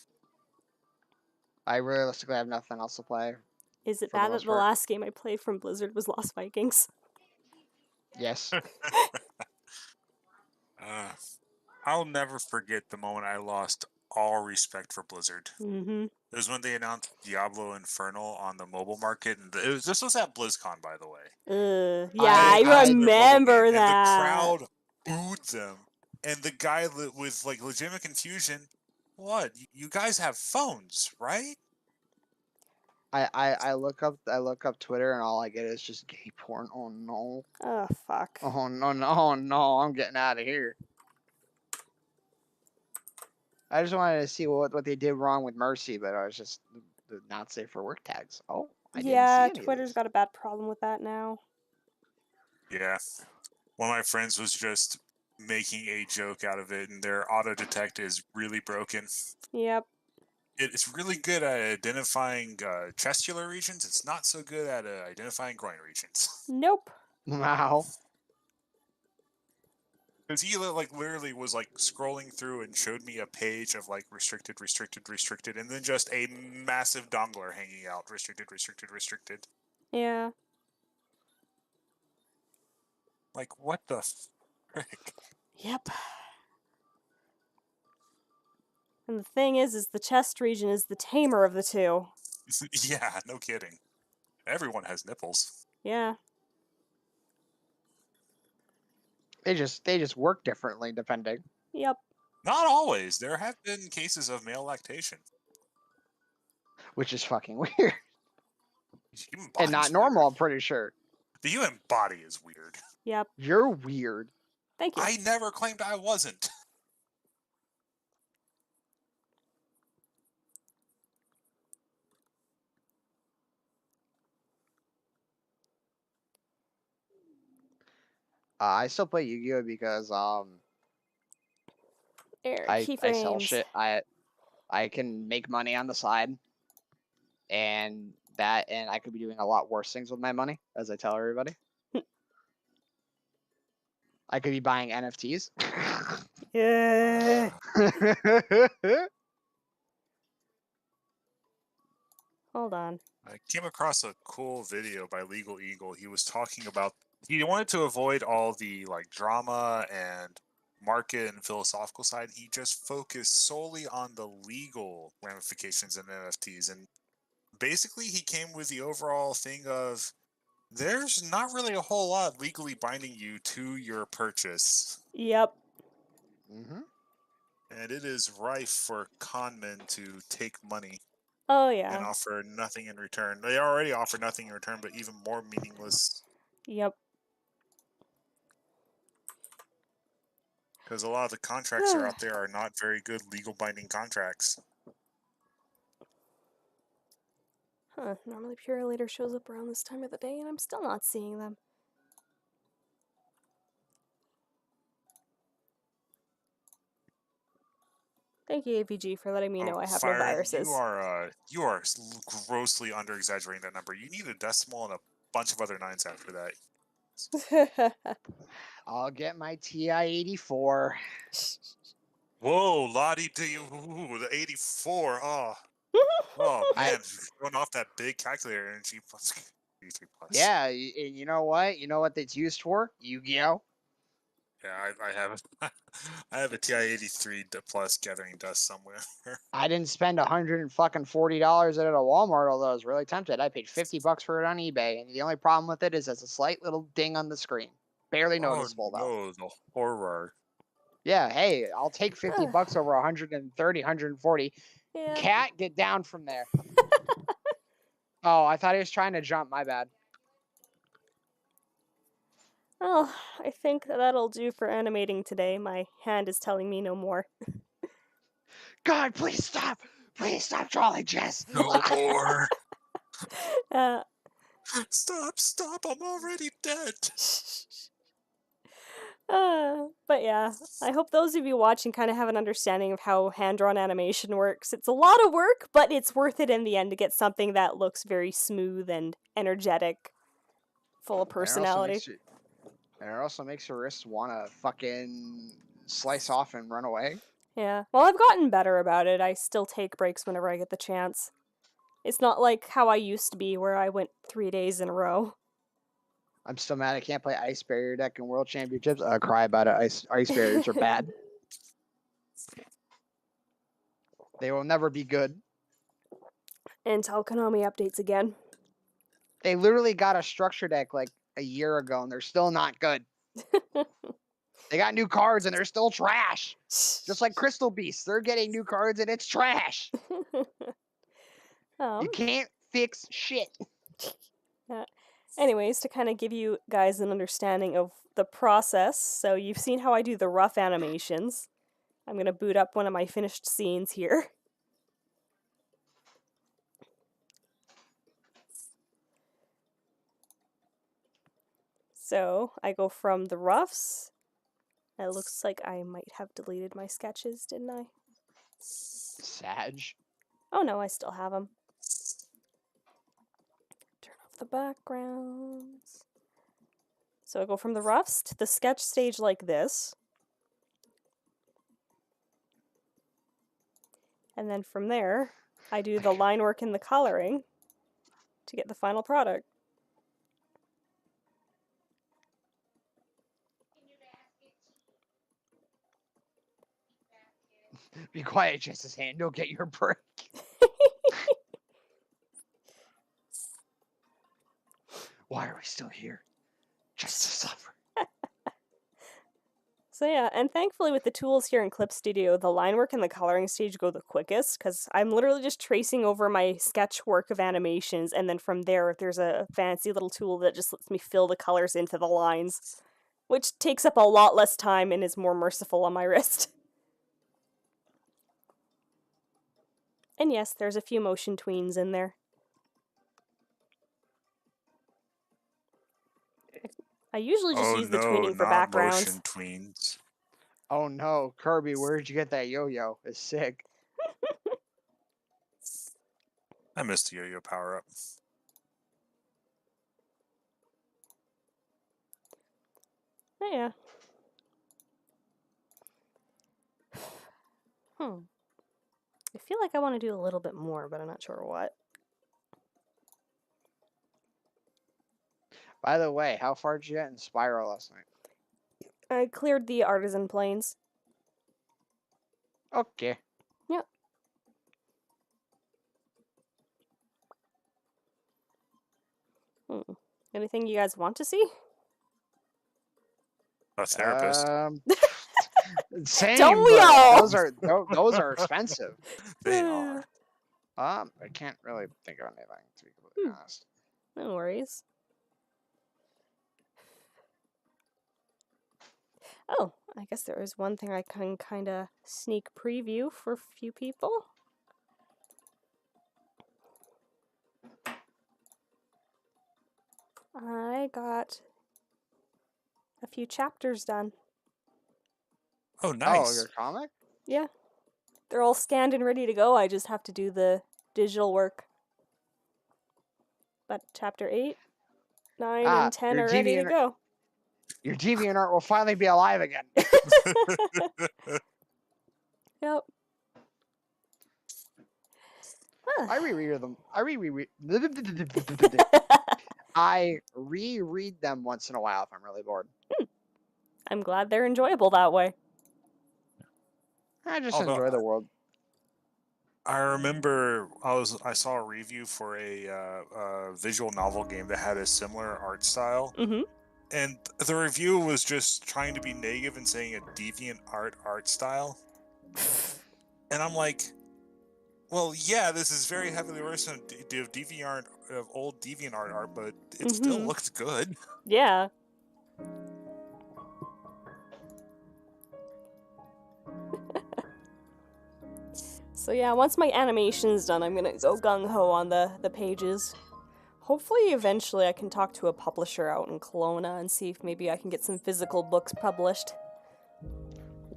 I realistically have nothing else to play. Is it For the bad most that the part. last game I played from Blizzard was Lost Vikings? Yes. I'll never forget the moment I lost all respect for Blizzard. Mm-hmm. It was when they announced Diablo Infernal on the mobile market, and this was at BlizzCon, by the way. Yeah, I announced their mobile remember game, that. And the crowd booed them, and the guy with like legitimate confusion. What? You guys have phones, right? I look up Twitter and all I get is just gay porn. Oh no. Oh, fuck. Oh no, I'm getting out of here. I just wanted to see what they did wrong with Mercy, but I was just the not safe for work tags. Oh, I Yeah, didn't see any Twitter's of got a bad problem with that now. Yeah. One of my friends was just making a joke out of it, and their auto detect is really broken. Yep. It's really good at identifying chestular regions. It's not so good at identifying groin regions. Nope. these. Wow. Because he literally was like scrolling through and showed me a page of like restricted, and then just a massive dongler hanging out. Restricted. Yeah. Like, what the frick? Yep. And the thing is the chest region is the tamer of the two. Yeah, no kidding. Everyone has nipples. Yeah. They just work differently depending. Yep. Not always. There have been cases of male lactation. Which is fucking weird. The human And not body's normal, weird. I'm pretty sure. The human body is weird. Yep. You're weird. Thank you. I never claimed I wasn't. I still play Yu-Gi-Oh because Eric, I sell keyframes. shit. I can make money on the side, and I could be doing a lot worse things with my money, as I tell everybody. I could be buying NFTs. Yeah. Hold on. I came across a cool video by Legal Eagle. He was talking about he wanted to avoid all the like drama and market and philosophical side. He just focused solely on the legal ramifications in NFTs, and basically he came with the overall thing of there's not really a whole lot legally binding you to your purchase. Yep. Mm-hmm. And it is rife for con men to take money Oh, and yeah. offer nothing in return. They already offer nothing in return, but even more meaningless. Yep. Because a lot of the contracts that are out there are not very good legal binding contracts. Huh. Normally Purelator shows up around this time of the day, and I'm still not seeing them. Thank you, AVG, for letting me know I have no Fire, viruses. you are grossly under exaggerating that number. You need a decimal and a bunch of other nines after that. I'll get my TI-84. Whoa, Lottie, do you the 84? Oh man, going off that big calculator energy plus. Yeah, and you know what? You know what it's used for? Yu-Gi-Oh. Yeah, I have I have a TI-83 plus gathering dust somewhere. I didn't spend $140 at a Walmart, although I was really tempted. I paid $50 for it on eBay, and the only problem with it is there's a slight little ding on the screen. barely Oh noticeable though. no, the horror. Yeah, hey, I'll take 50 Ugh. bucks over 130, 140. Yeah. Cat, get down from there. Oh, I thought he was trying to jump. My bad. Well, I think that'll do for animating today. My hand is telling me no more. God, please stop. Please stop trolling, Jess. No more. Uh, Stop, I'm already dead. but yeah, I hope those of you watching kind of have an understanding of how hand-drawn animation works. It's a lot of work, but it's worth it in the end to get something that looks very smooth and energetic, full of personality. And it also makes your wrists want to fucking slice off and run away. Yeah. Well, I've gotten better about it. I still take breaks whenever I get the chance. It's not like how I used to be, where I went 3 days in a row. I'm still mad I can't play Ice Barrier Deck in World Championships. I cry about it. Ice barriers are bad. They will never be good. Until Konami updates again. They literally got a structure deck like a year ago, and they're still not good. They got new cards, and they're still trash. Just like Crystal Beasts, they're getting new cards, and it's trash. You can't fix shit. Anyways, to kind of give you guys an understanding of the process, so you've seen how I do the rough animations. I'm going to boot up one of my finished scenes here. So, I go from the roughs. It looks like I might have deleted my sketches, didn't I? Sag. Oh no, I still have them. Turn off the backgrounds. So I go from the roughs to the sketch stage like this. And then from there, I do the line work and the coloring to get the final product. Be quiet, Jess's hand. You'll get your break. Why are we still here? Just to suffer. So yeah, and thankfully with the tools here in Clip Studio, the line work and the coloring stage go the quickest, because I'm literally just tracing over my sketch work of animations, and then from there, there's a fancy little tool that just lets me fill the colors into the lines, which takes up a lot less time and is more merciful on my wrist. And yes, there's a few motion tweens in there. I usually just use the tweening for backgrounds. Motion tweens. Oh no, Kirby, where'd you get that yo-yo? It's sick. I missed the yo-yo power-up. Oh, yeah. I feel like I want to do a little bit more, but I'm not sure what. By the way, how far did you get in Spiral last night? I cleared the artisan planes. Okay. Yep. Anything you guys want to see? A therapist. Same. Don't we all? Those are expensive. They are. I can't really think of anything, to be completely honest. No worries. Oh, I guess there is one thing I can kind of sneak preview for a few people. I got a few chapters done. Oh, nice. Oh, your comic? Yeah. They're all scanned and ready to go. I just have to do the digital work. But chapter 8, 9, and 10 are ready to go. Your DeviantArt will finally be alive again. Yep. I reread them. I reread them once in a while if I'm really bored. I'm glad they're enjoyable that way. I just enjoy the world. I remember I saw a review for a visual novel game that had a similar art style, Mm-hmm. and the review was just trying to be negative and saying a deviant art style. And I'm like, well, yeah, this is very heavily reminiscent of old deviant art, but it still looks good. Yeah. So yeah, once my animation's done, I'm gonna go gung-ho on the pages. Hopefully, eventually I can talk to a publisher out in Kelowna and see if maybe I can get some physical books published.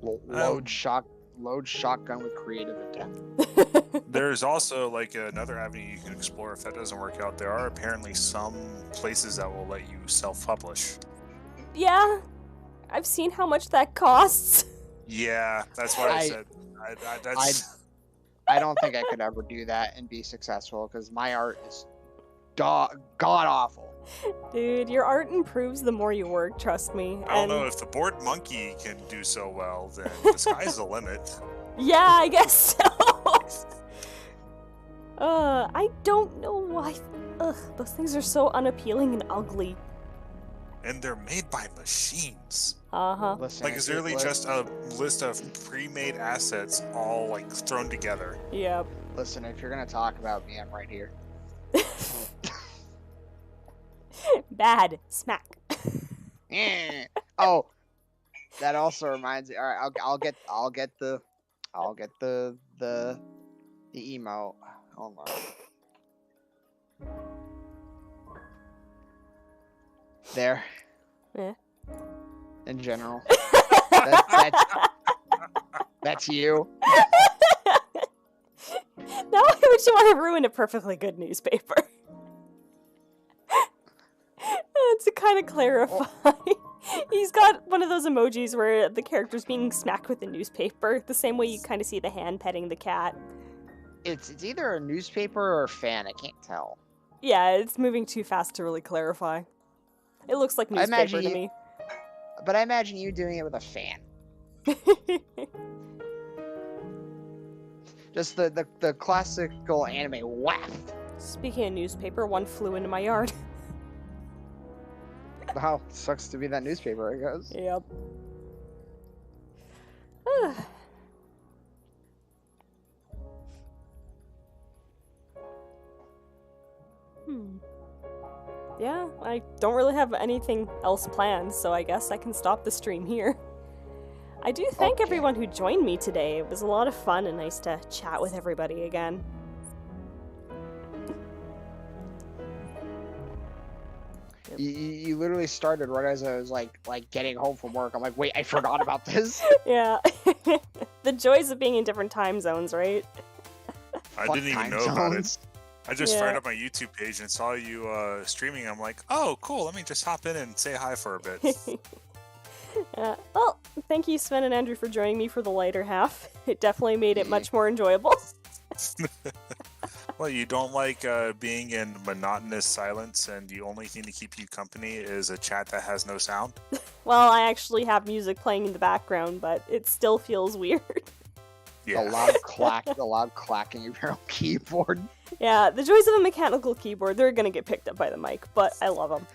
Load shotgun with creative intent. There's also like another avenue you can explore if that doesn't work out. There are apparently some places that will let you self-publish. Yeah, I've seen how much that costs. Yeah, that's what I said. I don't think I could ever do that and be successful because my art is god awful. Dude, your art improves the more you work, trust me. I don't know, if the bored monkey can do so well, then the sky's the limit. Yeah, I guess so. I don't know why. Those things are so unappealing and ugly. And they're made by machines. Uh-huh. Listen, Like, it's literally just a list of pre-made assets all, like, thrown together. Yep. Listen, if you're gonna talk about me, I'm right here. Bad. Smack. Oh, that also reminds me. All right, I'll get the emote. Hold on. There. Yeah. In general. That's you. Now why would you want to ruin a perfectly good newspaper? To kind of clarify, he's got one of those emojis where the character's being smacked with a newspaper, the same way you kind of see the hand petting the cat. It's either a newspaper or a fan. I can't tell. Yeah, it's moving too fast to really clarify. It looks like newspaper to me. But I imagine you doing it with a fan. Just the classical anime waft. Speaking of newspaper, one flew into my yard. Wow, sucks to be that newspaper, I guess. Yep. Yeah, I don't really have anything else planned, so I guess I can stop the stream here. I do thank everyone who joined me today. It was a lot of fun and nice to chat with everybody again. You literally started right as I was like getting home from work. I'm like, wait, I forgot about this. Yeah. The joys of being in different time zones, right? I Fuck didn't even time know about it. zones. I just Yeah. fired up my YouTube page and saw you streaming. I'm like, oh, cool. Let me just hop in and say hi for a bit. Well, thank you, Sven and Andrew, for joining me for the lighter half. It definitely made it much more enjoyable. Well, you don't like being in monotonous silence, and the only thing to keep you company is a chat that has no sound? Well, I actually have music playing in the background, but it still feels weird. Yeah. The loud clacking of your own keyboard. Yeah, the joys of a mechanical keyboard, they're gonna get picked up by the mic, but I love them.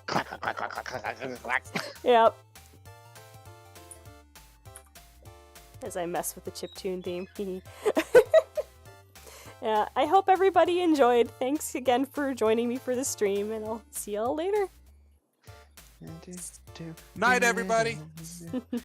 Clack, clack, clack, clack, clack, clack, clack, clack. Yep. As I mess with the chiptune theme. Yeah, I hope everybody enjoyed. Thanks again for joining me for the stream, and I'll see y'all later. Night, everybody.